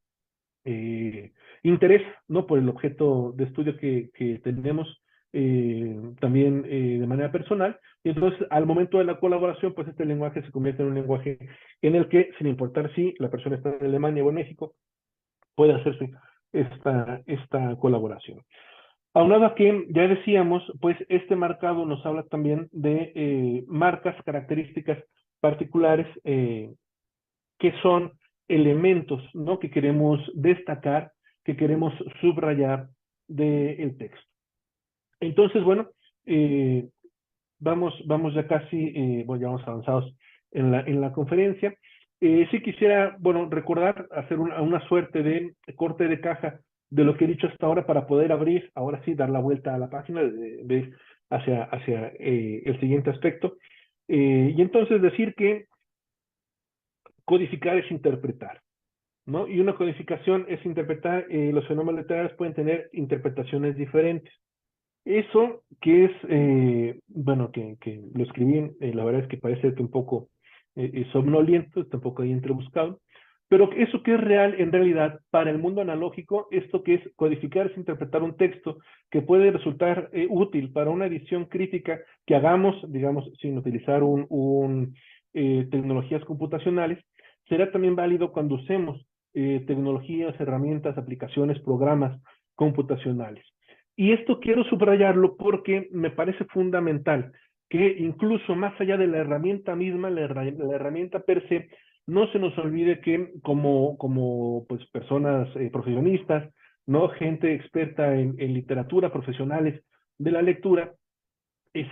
interés, ¿no? Por el objeto de estudio que tenemos también de manera personal. Y entonces, al momento de la colaboración, pues este lenguaje se convierte en un lenguaje en el que, sin importar si la persona está en Alemania o en México, puede hacerse esta colaboración. Aunado a que, ya decíamos, pues este marcado nos habla también de marcas, características particulares que son elementos, ¿no? Que queremos destacar, que queremos subrayar del texto. Entonces, bueno, eh, vamos ya casi, bueno, ya vamos avanzados en la conferencia. Sí quisiera, bueno, recordar, hacer una suerte de corte de caja de lo que he dicho hasta ahora para poder abrir, ahora sí, dar la vuelta a la página, de ir hacia el siguiente aspecto. Y entonces decir que codificar es interpretar, ¿no? Y una codificación es interpretar, los fenómenos literarios pueden tener interpretaciones diferentes. Eso que es, bueno, que lo escribí, la verdad es que parece que un poco somnoliento, está un poco ahí entrebuscado, pero eso que es real, en realidad, para el mundo analógico, esto que es codificar es interpretar un texto que puede resultar útil para una edición crítica que hagamos, digamos, sin utilizar tecnologías computacionales, será también válido cuando usemos tecnologías, herramientas, aplicaciones, programas computacionales. Y esto quiero subrayarlo porque me parece fundamental que incluso más allá de la herramienta misma, la herramienta per se, no se nos olvide que como pues, personas profesionistas, ¿no? Gente experta en literatura, profesionales de la lectura,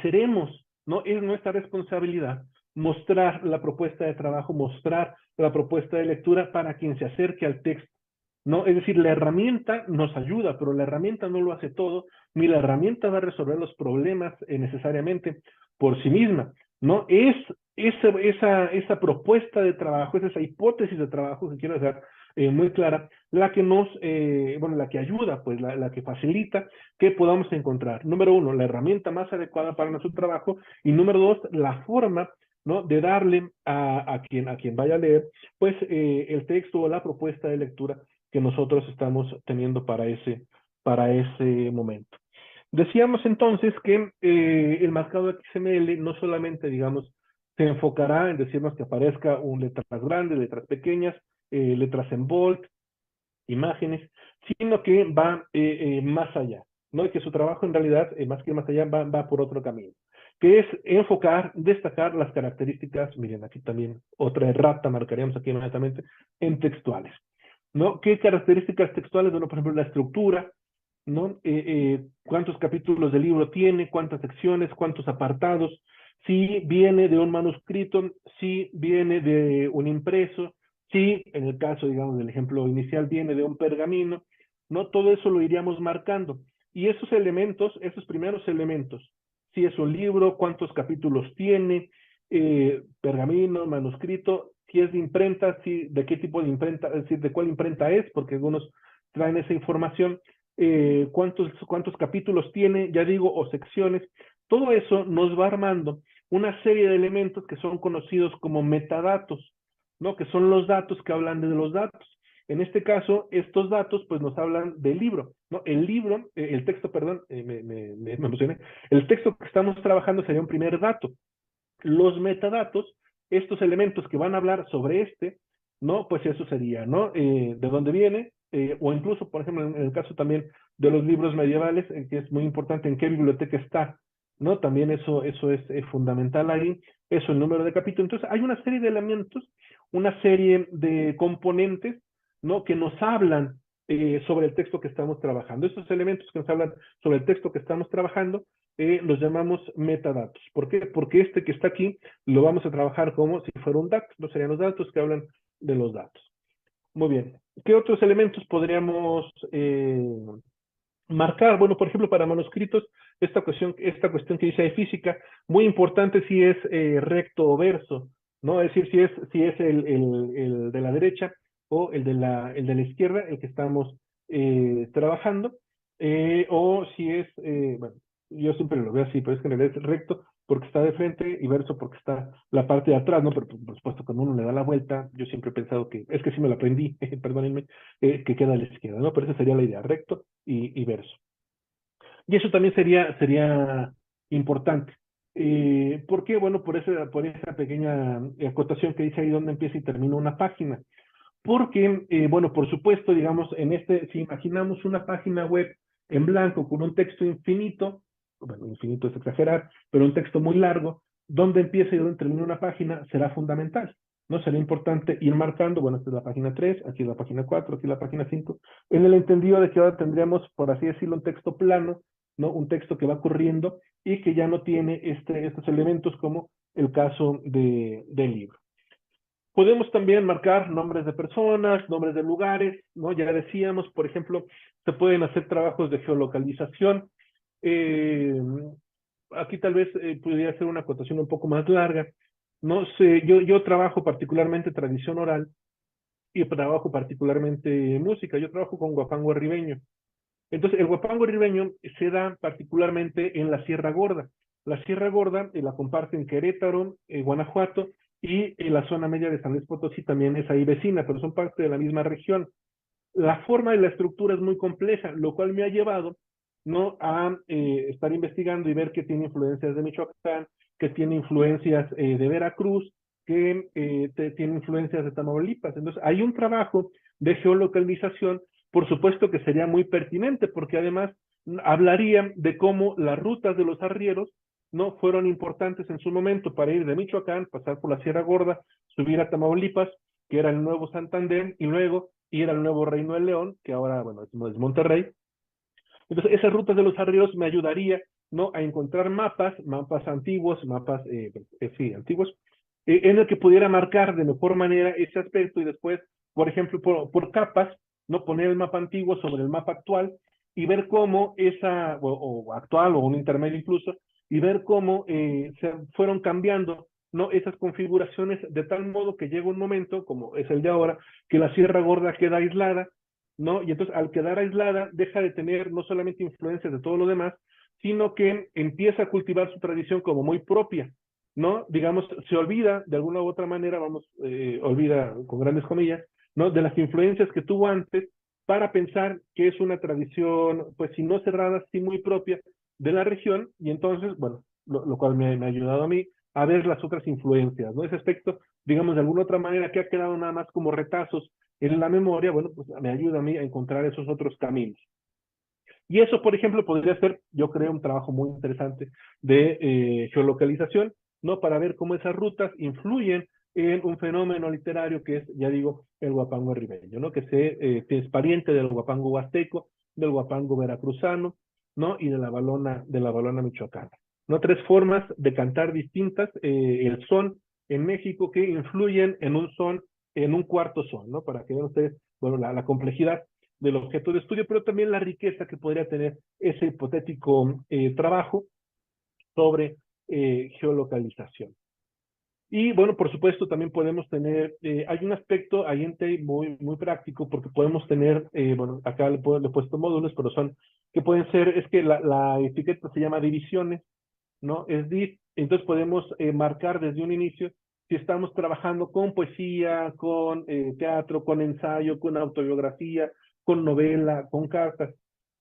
seremos, ¿no? Es nuestra responsabilidad mostrar la propuesta de trabajo, mostrar la propuesta de lectura para quien se acerque al texto, ¿no? Es decir, la herramienta nos ayuda, pero la herramienta no lo hace todo, ni la herramienta va a resolver los problemas necesariamente por sí misma, ¿no? Es esa propuesta de trabajo, es esa hipótesis de trabajo que quiero hacer muy clara, la que nos, bueno, la que ayuda, pues la que facilita que podamos encontrar, número uno, la herramienta más adecuada para nuestro trabajo, y número dos, la forma, ¿no? De darle a quien vaya a leer, pues el texto o la propuesta de lectura que nosotros estamos teniendo para ese momento. Decíamos entonces que el marcado XML no solamente, digamos, se enfocará en decirnos que aparezca letras grandes, letras pequeñas, letras en bold, imágenes, sino que va más allá, ¿no? Y que su trabajo en realidad, más que más allá, va por otro camino, que es enfocar, destacar las características, miren, aquí también otra errata marcaríamos aquí inmediatamente, en textuales, ¿no? ¿Qué características textuales? Bueno, por ejemplo, la estructura, ¿no? ¿Cuántos capítulos del libro tiene? ¿Cuántas secciones? ¿Cuántos apartados? Si viene de un manuscrito, si viene de un impreso, si en el caso, digamos, del ejemplo inicial viene de un pergamino, ¿no? Todo eso lo iríamos marcando. Y esos elementos, esos primeros elementos, si es un libro, cuántos capítulos tiene, pergamino, manuscrito, si es de imprenta, si, de qué tipo de imprenta, es decir, de cuál imprenta es, porque algunos traen esa información, cuántos capítulos tiene, ya digo, o secciones, todo eso nos va armando una serie de elementos que son conocidos como metadatos, ¿no? Que son los datos que hablan de los datos. En este caso, estos datos pues nos hablan del libro, ¿no? El libro, el texto, perdón, me emocioné, el texto que estamos trabajando sería un primer dato. Los metadatos, estos elementos que van a hablar sobre ¿no? Pues eso sería, ¿no? ¿De dónde viene? O incluso, por ejemplo, en el caso también de los libros medievales, que es muy importante en qué biblioteca está, ¿no? También eso es fundamental ahí, eso, el número de capítulos. Entonces, hay una serie de elementos, una serie de componentes, ¿no? Que nos hablan sobre el texto que estamos trabajando. Estos elementos que nos hablan sobre el texto que estamos trabajando, los llamamos metadatos. ¿Por qué? Porque este que está aquí lo vamos a trabajar como si fuera un dato, no serían los datos que hablan de los datos. Muy bien. ¿Qué otros elementos podríamos marcar? Bueno, por ejemplo, para manuscritos, esta cuestión que dice de física, muy importante si es recto o verso, ¿no? Es decir, si es el de la derecha o el de la izquierda, el que estamos trabajando, o si es, bueno, yo siempre lo veo así, pero es que en realidad es recto porque está de frente y verso porque está la parte de atrás, ¿no? Pero por supuesto, cuando uno le da la vuelta, yo siempre he pensado que, es que sí me lo aprendí, perdónenme, que queda a la izquierda, ¿no? Pero esa sería la idea, recto y verso. Y eso también sería importante. ¿Por qué? Bueno, por esa pequeña acotación que dice ahí donde empieza y termina una página. Porque, bueno, por supuesto, digamos, si imaginamos una página web en blanco con un texto infinito, bueno, infinito es exagerar, pero un texto muy largo, donde empieza y donde termina una página será fundamental, ¿no? Será importante ir marcando, bueno, esta es la página 3, aquí es la página 4, aquí es la página 5, en el entendido de que ahora tendríamos, por así decirlo, un texto plano, ¿no? Un texto que va corriendo y que ya no tiene estos elementos como el caso del libro. Podemos también marcar nombres de personas, nombres de lugares, ¿no? Ya decíamos, por ejemplo, se pueden hacer trabajos de geolocalización. Eh, Aquí tal vez podría ser una acotación un poco más larga. No sé, yo trabajo particularmente tradición oral y trabajo particularmente música. Yo trabajo con guapango ribeño. Entonces, el guapango ribeño se da particularmente en la Sierra Gorda. La Sierra Gorda la comparten Querétaro, Guanajuato, y en la zona media de San Luis Potosí también es ahí vecina, pero son parte de la misma región. La forma y la estructura es muy compleja, lo cual me ha llevado, ¿no? A estar investigando y ver que tiene influencias de Michoacán, que tiene influencias de Veracruz, que tiene influencias de Tamaulipas. Entonces, hay un trabajo de geolocalización, por supuesto que sería muy pertinente, porque además hablaría de cómo las rutas de los arrieros no fueron importantes en su momento para ir de Michoacán, pasar por la Sierra Gorda, subir a Tamaulipas, que era el nuevo Santander, y luego ir al nuevo Reino de León, que ahora, bueno, es Monterrey. Entonces, esas rutas de los arrieros me ayudaría, ¿no?, a encontrar mapas antiguos, sí, antiguos, en el que pudiera marcar de mejor manera ese aspecto y después, por ejemplo, por capas, ¿no?, poner el mapa antiguo sobre el mapa actual y ver cómo o actual o un intermedio incluso, y ver cómo se fueron cambiando, ¿no?, esas configuraciones de tal modo que llega un momento, como es el de ahora, que la Sierra Gorda queda aislada, ¿no? Y entonces al quedar aislada deja de tener no solamente influencias de todo lo demás, sino que empieza a cultivar su tradición como muy propia, ¿no? Digamos, se olvida de alguna u otra manera, olvida con grandes comillas, ¿no?, de las influencias que tuvo antes para pensar que es una tradición, pues si no cerrada, sí muy propia de la región, y entonces, bueno, lo cual me ha ayudado a mí a ver las otras influencias, ¿no? Ese aspecto, digamos, de alguna otra manera que ha quedado nada más como retazos en la memoria, bueno, pues me ayuda a mí a encontrar esos otros caminos. Y eso, por ejemplo, podría ser, yo creo, un trabajo muy interesante de geolocalización, ¿no? Para ver cómo esas rutas influyen en un fenómeno literario que es, ya digo, el huapango ribeño, ¿no? Que es pariente del huapango huasteco, del huapango veracruzano, ¿no? Y de la balona michoacana, ¿no? Tres formas de cantar distintas, el son en México que influyen en un son, en un cuarto son, ¿no? Para que vean ustedes, bueno, la complejidad del objeto de estudio, pero también la riqueza que podría tener ese hipotético trabajo sobre geolocalización. Y bueno, por supuesto, también podemos tener, hay un aspecto ahí en TEI muy práctico, porque podemos tener, bueno, acá le he puesto módulos, pero son, que pueden ser, es que la etiqueta se llama divisiones, ¿no? Es decir, entonces podemos marcar desde un inicio si estamos trabajando con poesía, con teatro, con ensayo, con autobiografía, con novela, con cartas.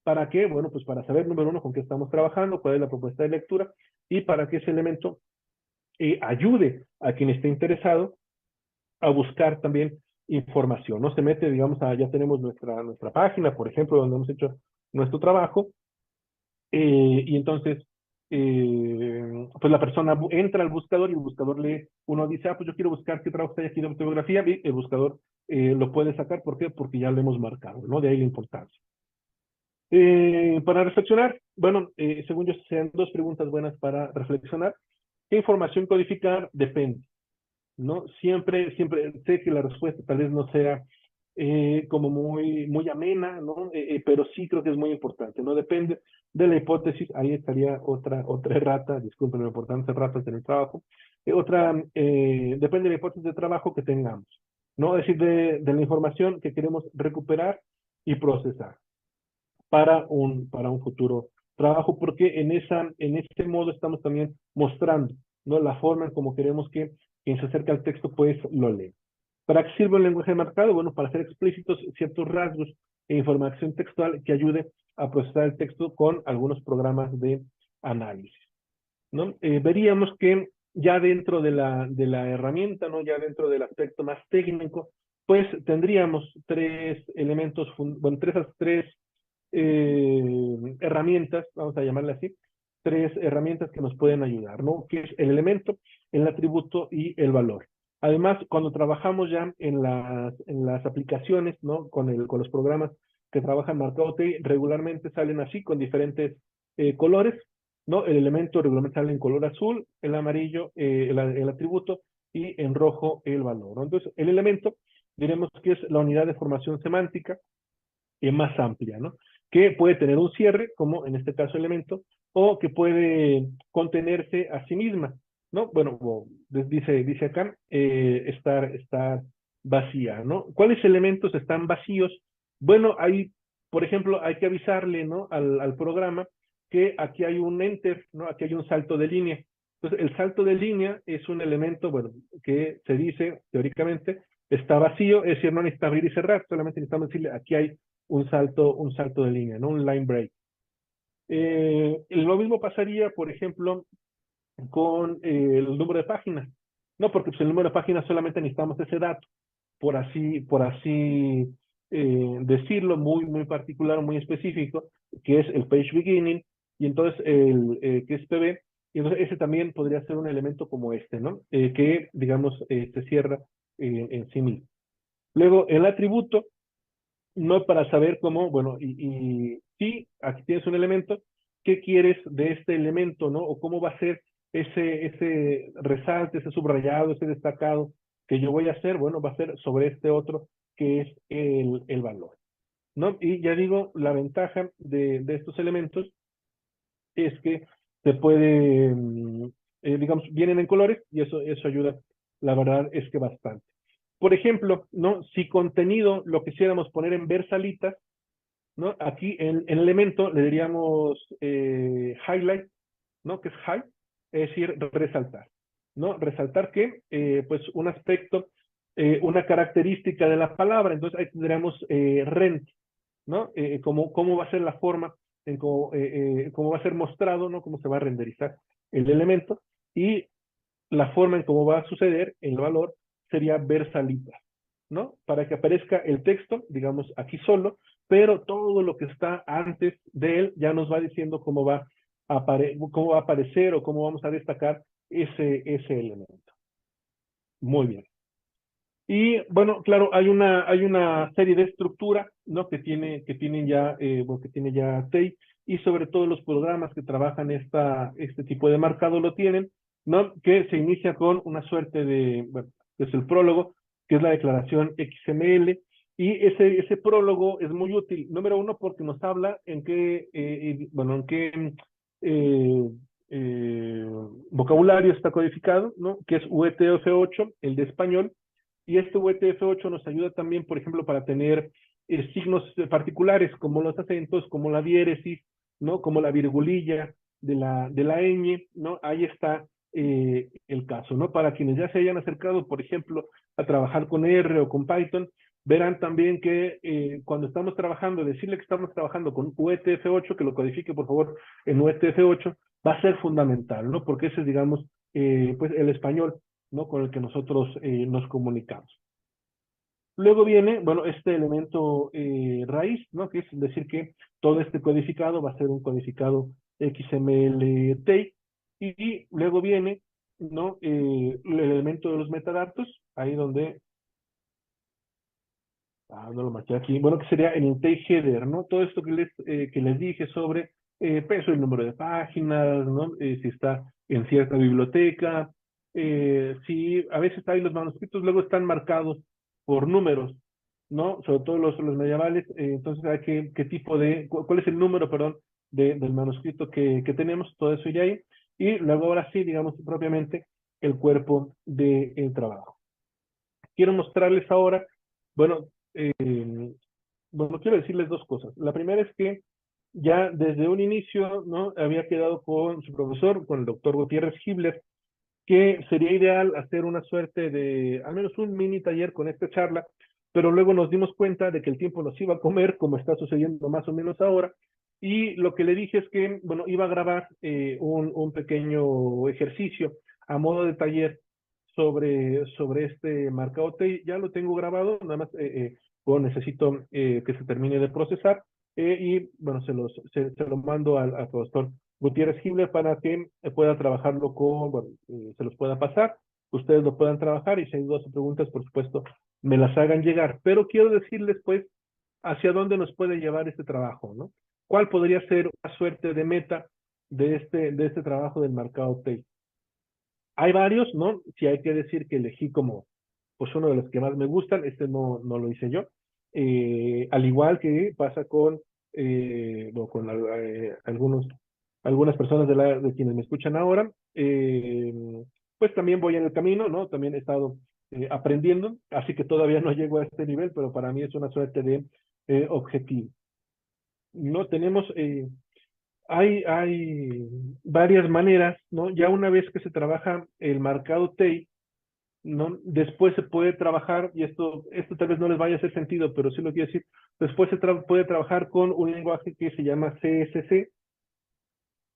¿Para qué? Bueno, pues para saber, número uno, con qué estamos trabajando, cuál es la propuesta de lectura, y para que ese elemento ayude a quien esté interesado a buscar también información. No se mete, digamos, ya tenemos nuestra página, por ejemplo, donde hemos hecho nuestro trabajo, y entonces, pues la persona entra al buscador y el buscador uno dice, pues yo quiero buscar qué trabajo hay aquí de autobiografía, y el buscador lo puede sacar. ¿Por qué? Porque ya lo hemos marcado, ¿no? De ahí la importancia. Para reflexionar, bueno, según yo, sean dos preguntas buenas para reflexionar. ¿Qué información codificar? Depende, ¿no? Siempre sé que la respuesta tal vez no sea como muy amena, ¿no? Pero sí creo que es muy importante, ¿no? Depende de la hipótesis. Ahí estaría otra errata, disculpen la importancia de ratas en el trabajo. Depende de la hipótesis de trabajo que tengamos, ¿no? Es decir, de la información que queremos recuperar y procesar para un futuro trabajo, porque en este modo estamos también mostrando, ¿no?, la forma en cómo queremos que quien se acerca al texto pues lo lee. ¿Para qué sirve el lenguaje marcado? Bueno, para hacer explícitos ciertos rasgos e información textual que ayude a procesar el texto con algunos programas de análisis, ¿no? Veríamos que ya dentro de la herramienta, ¿no?, ya dentro del aspecto más técnico, pues tendríamos tres elementos, bueno, tres herramientas, vamos a llamarle así, tres herramientas que nos pueden ayudar, ¿no? Que es el elemento, el atributo y el valor. Además, cuando trabajamos ya en las aplicaciones, ¿no?, con los programas que trabajan marcado TEI, regularmente salen así, con diferentes colores, ¿no? El elemento regularmente sale en color azul, el amarillo, el atributo, y en rojo el valor, ¿no? Entonces, el elemento, diremos que es la unidad de formación semántica más amplia, ¿no? Que puede tener un cierre, como en este caso elemento, o que puede contenerse a sí misma, ¿no? Bueno, dice acá, estar vacía, ¿no? ¿Cuáles elementos están vacíos? Bueno, por ejemplo, hay que avisarle, ¿no?, al programa que aquí hay un enter, ¿no? Aquí hay un salto de línea. Entonces, el salto de línea es un elemento, bueno, que se dice teóricamente está vacío, es decir, no necesita abrir y cerrar, solamente necesitamos decirle aquí hay un salto de línea, ¿no? Un line break. Lo mismo pasaría, por ejemplo, con el número de páginas, No, porque pues, el número de página solamente necesitamos ese dato, por así decirlo, muy particular, muy específico, que es el page beginning, y entonces que es PB, y entonces ese también podría ser un elemento como este, ¿no? Que, digamos, se cierra en sí mismo. Luego, el atributo, no para saber cómo, bueno, y sí, aquí tienes un elemento, ¿qué quieres de este elemento, no? O cómo va a ser ese resalte, ese subrayado, ese destacado que yo voy a hacer, bueno, va a ser sobre este otro que es el valor, ¿no? Y ya digo, la ventaja de estos elementos es que se puede, digamos, vienen en colores y eso ayuda, la verdad es que bastante. Por ejemplo, ¿no? Si contenido lo quisiéramos poner en versalitas, ¿no? Aquí en elemento le diríamos highlight, ¿no? Que es high, es decir, resaltar, ¿no? Resaltar que, pues, un aspecto, una característica de la palabra, entonces ahí tendríamos rent, ¿no? Cómo va a ser la forma, cómo va a ser mostrado, ¿no? Cómo se va a renderizar el elemento, y la forma en cómo va a suceder el valor sería versalita, ¿no? Para que aparezca el texto, digamos, aquí solo, pero todo lo que está antes de él ya nos va diciendo cómo va a aparecer o cómo vamos a destacar ese elemento. Muy bien. Y bueno, claro, hay una serie de estructura, ¿no? Que tienen ya, bueno, que tiene ya TEI, y sobre todo los programas que trabajan este tipo de marcado lo tienen, ¿no? Que se inicia con una suerte de, bueno, es el prólogo, que es la declaración XML, y ese prólogo es muy útil, número uno, porque nos habla bueno, en qué eh, eh, vocabulario está codificado, ¿no? Que es UTF-8, el de español, y este UTF-8 nos ayuda también, por ejemplo, para tener signos particulares, como los acentos, como la diéresis, ¿no? Como la virgulilla de la ñ, ¿no? Ahí está el caso, ¿no? Para quienes ya se hayan acercado, por ejemplo, a trabajar con R o con Python, verán también que cuando estamos trabajando, decirle que estamos trabajando con UTF-8, que lo codifique, por favor, en UTF-8, va a ser fundamental, ¿no? Porque ese es, digamos, pues el español, ¿no? Con el que nosotros nos comunicamos. Luego viene, bueno, este elemento raíz, ¿no? Que es decir que todo este codificado va a ser un codificado XML-TEI, y luego viene, ¿no? El elemento de los metadatos, ahí donde, no lo marqué aquí, bueno, que sería en el TEI header, ¿no? Todo esto que les dije sobre peso, el número de páginas, ¿no? Si está en cierta biblioteca, si a veces ahí los manuscritos luego están marcados por números, ¿no? Sobre todo los medievales, entonces hay qué tipo cuál es el número, perdón, del manuscrito que tenemos, todo eso ya ahí, y luego ahora sí, digamos propiamente, el cuerpo del trabajo. Quiero mostrarles ahora, bueno, bueno, quiero decirles dos cosas. La primera es que ya desde un inicio, ¿no? Había quedado con su profesor, con el doctor Gutiérrez Hibler, que sería ideal hacer una suerte de, al menos un mini taller con esta charla, pero luego nos dimos cuenta de que el tiempo nos iba a comer, como está sucediendo más o menos ahora, y lo que le dije es que, bueno, iba a grabar un pequeño ejercicio a modo de taller sobre este marcado TEI. Ya lo tengo grabado, nada más bueno, necesito que se termine de procesar, y bueno, se lo mando al profesor Gutiérrez Hibler para que pueda trabajarlo bueno, se los pueda pasar, ustedes lo puedan trabajar, y si hay dudas o preguntas, por supuesto, me las hagan llegar. Pero quiero decirles, pues, hacia dónde nos puede llevar este trabajo, ¿no? ¿Cuál podría ser una suerte de meta de este trabajo del marcado TEI? Hay varios, ¿no? Si hay que decir que elegí como, pues, uno de los que más me gustan, este no lo hice yo. Al igual que pasa bueno, con algunas personas de quienes me escuchan ahora, pues también voy en el camino, ¿no? También he estado aprendiendo, así que todavía no llego a este nivel, pero para mí es una suerte de objetivo. No tenemos, hay varias maneras, ¿no? Ya una vez que se trabaja el marcado TEI, ¿no? Después se puede trabajar, y esto tal vez no les vaya a hacer sentido, pero sí lo quiero decir, después se puede trabajar con un lenguaje que se llama CSC.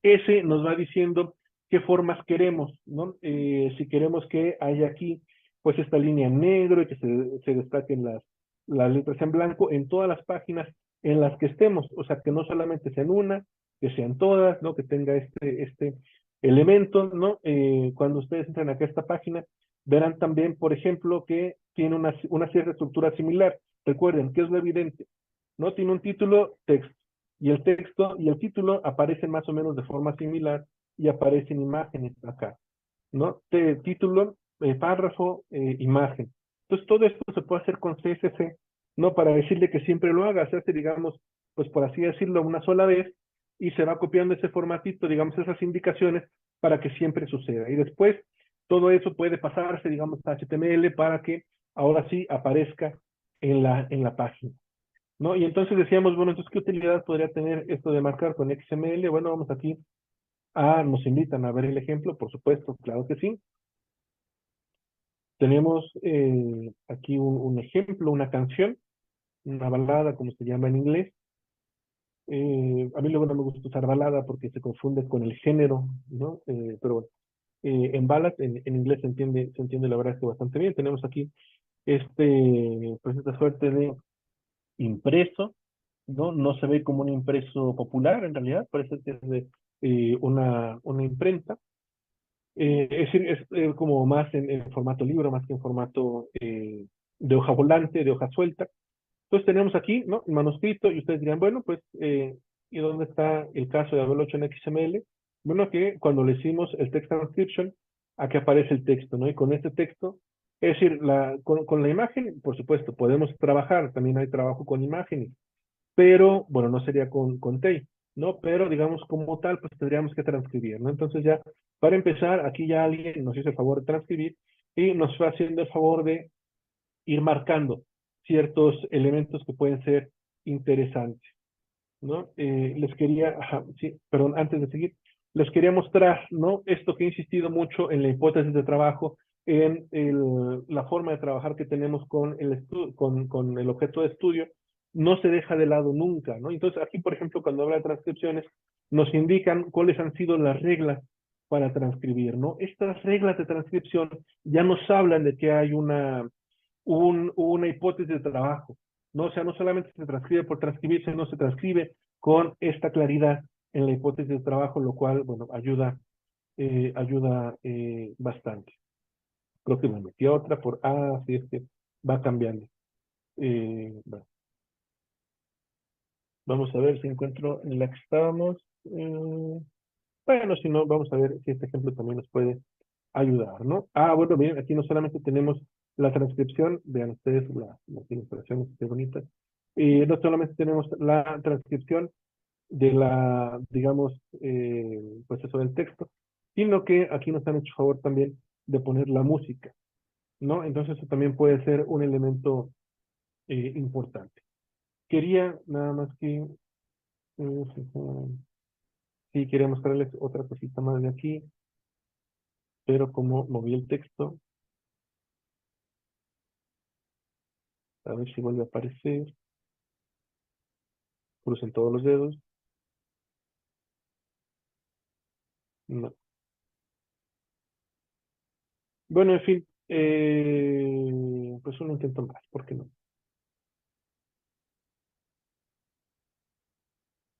Ese nos va diciendo qué formas queremos, ¿no? Si queremos que haya aquí, pues esta línea en negro y que se destaquen las letras en blanco en todas las páginas en las que estemos, o sea, que no solamente sean una, que sean todas, ¿no? Que tenga este elemento, ¿no? Cuando ustedes entran acá a esta página, verán también, por ejemplo, que tiene una cierta estructura similar. Recuerden, ¿qué es lo evidente? ¿No? Tiene un título, texto. Y el texto y el título aparecen más o menos de forma similar y aparecen imágenes acá, ¿no? Título, párrafo, imagen. Entonces todo esto se puede hacer con CSS, ¿no? Para decirle que siempre lo haga, se hace, digamos, pues por así decirlo, una sola vez y se va copiando ese formatito, digamos, esas indicaciones para que siempre suceda. Y después todo eso puede pasarse, digamos, a HTML para que ahora sí aparezca en la página, ¿no? Y entonces decíamos, bueno, entonces, ¿qué utilidad podría tener esto de marcar con XML? Bueno, vamos aquí nos invitan a ver el ejemplo, por supuesto, claro que sí. Tenemos aquí un ejemplo, una canción, una balada, como se llama en inglés. A mí luego no me gusta usar balada porque se confunde con el género, ¿no? Pero bueno, en ballad, en inglés se entiende la verdad es que bastante bien. Tenemos aquí pues esta suerte de impreso, ¿no? No se ve como un impreso popular en realidad, parece que es de una imprenta. Es decir, es como más en formato libro, más que en formato de hoja volante, de hoja suelta. Entonces tenemos aquí, ¿no? El manuscrito y ustedes dirán, bueno, pues, ¿y dónde está el caso de haberlo hecho en XML? Bueno, que cuando le hicimos el text transcription, aquí aparece el texto, ¿no? Y con este texto, es decir, con la imagen, por supuesto, podemos trabajar, también hay trabajo con imágenes, pero bueno, no sería con Tay, ¿no? Pero digamos como tal, pues tendríamos que transcribir, ¿no? Entonces ya, para empezar, aquí ya alguien nos hizo el favor de transcribir y nos fue haciendo el favor de ir marcando ciertos elementos que pueden ser interesantes, ¿no? Les quería, ajá, sí, perdón, antes de seguir, les quería mostrar, ¿no? Esto que he insistido mucho en la hipótesis de trabajo, en la forma de trabajar que tenemos con el objeto de estudio, no se deja de lado nunca, ¿no? Entonces, aquí, por ejemplo, cuando habla de transcripciones, nos indican cuáles han sido las reglas para transcribir, ¿no? Estas reglas de transcripción ya nos hablan de que hay una hipótesis de trabajo, ¿no? O sea, no solamente se transcribe por transcribir, sino se transcribe con esta claridad en la hipótesis de trabajo, lo cual, bueno, ayuda bastante. Creo que me metí a otra por, sí, es que va cambiando. Bueno, vamos a ver si encuentro en la que estábamos. Bueno, si no, vamos a ver si este ejemplo también nos puede ayudar, ¿no? Bueno, bien, aquí no solamente tenemos la transcripción, vean ustedes las ilustraciones, qué bonitas. No solamente tenemos la transcripción de digamos, pues eso del texto, sino que aquí nos han hecho favor también de poner la música, ¿no? Entonces eso también puede ser un elemento importante. Quería nada más que, sí, quería mostrarles otra cosita más de aquí, pero como moví el texto, a ver si vuelve a aparecer, crucen todos los dedos, no. Bueno, en fin, pues un intento más, ¿por qué no?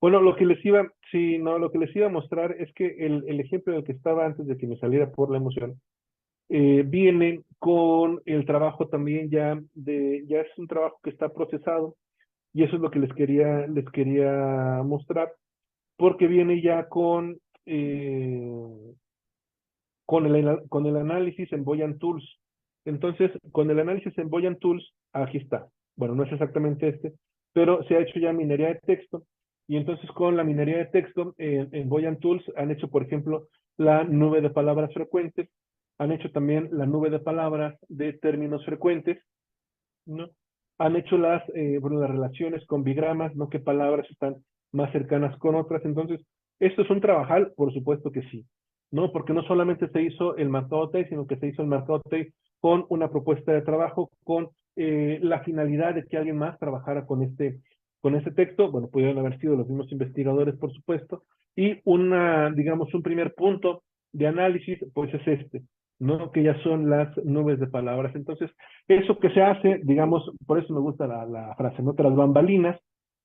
Bueno, lo que les iba, sí, no, lo que les iba a mostrar es que el ejemplo del que estaba antes de que me saliera por la emoción, viene con el trabajo también ya es un trabajo que está procesado, y eso es lo que les quería mostrar, porque viene ya con el análisis en Voyant Tools. Entonces, con el análisis en Voyant Tools, aquí está. Bueno, no es exactamente este, pero se ha hecho ya minería de texto. Y entonces con la minería de texto en Voyant Tools han hecho, por ejemplo, la nube de palabras frecuentes, han hecho también la nube de palabras de términos frecuentes, ¿no? Han hecho las relaciones con bigramas, ¿no? ¿Qué palabras están más cercanas con otras? Entonces, ¿esto es un trabajal? Por supuesto que sí, ¿no? Porque no solamente se hizo el marcado TEI, sino que se hizo el marcado TEI con una propuesta de trabajo, con la finalidad de que alguien más trabajara con este texto. Bueno, pudieron haber sido los mismos investigadores, por supuesto, y digamos, un primer punto de análisis, pues es ¿no? Que ya son las nubes de palabras. Entonces, eso que se hace, digamos, por eso me gusta la frase, ¿no? Tras bambalinas,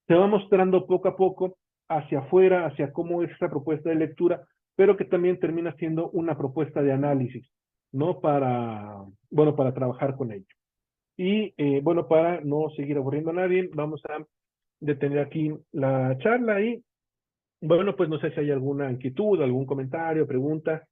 se va mostrando poco a poco hacia afuera, hacia cómo es esta propuesta de lectura, pero que también termina siendo una propuesta de análisis, ¿no? Bueno, para trabajar con ello. Y bueno, para no seguir aburriendo a nadie, vamos a detener aquí la charla y bueno, pues no sé si hay alguna inquietud, algún comentario, pregunta.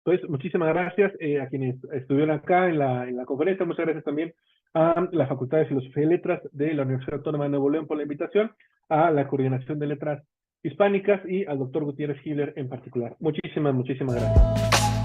Pues muchísimas gracias a quienes estuvieron acá en la conferencia. Muchas gracias también a la Facultad de Filosofía y Letras de la Universidad Autónoma de Nuevo León por la invitación, a la Coordinación de Letras Hispánicas y al doctor Gutiérrez Hiller en particular. Muchísimas gracias.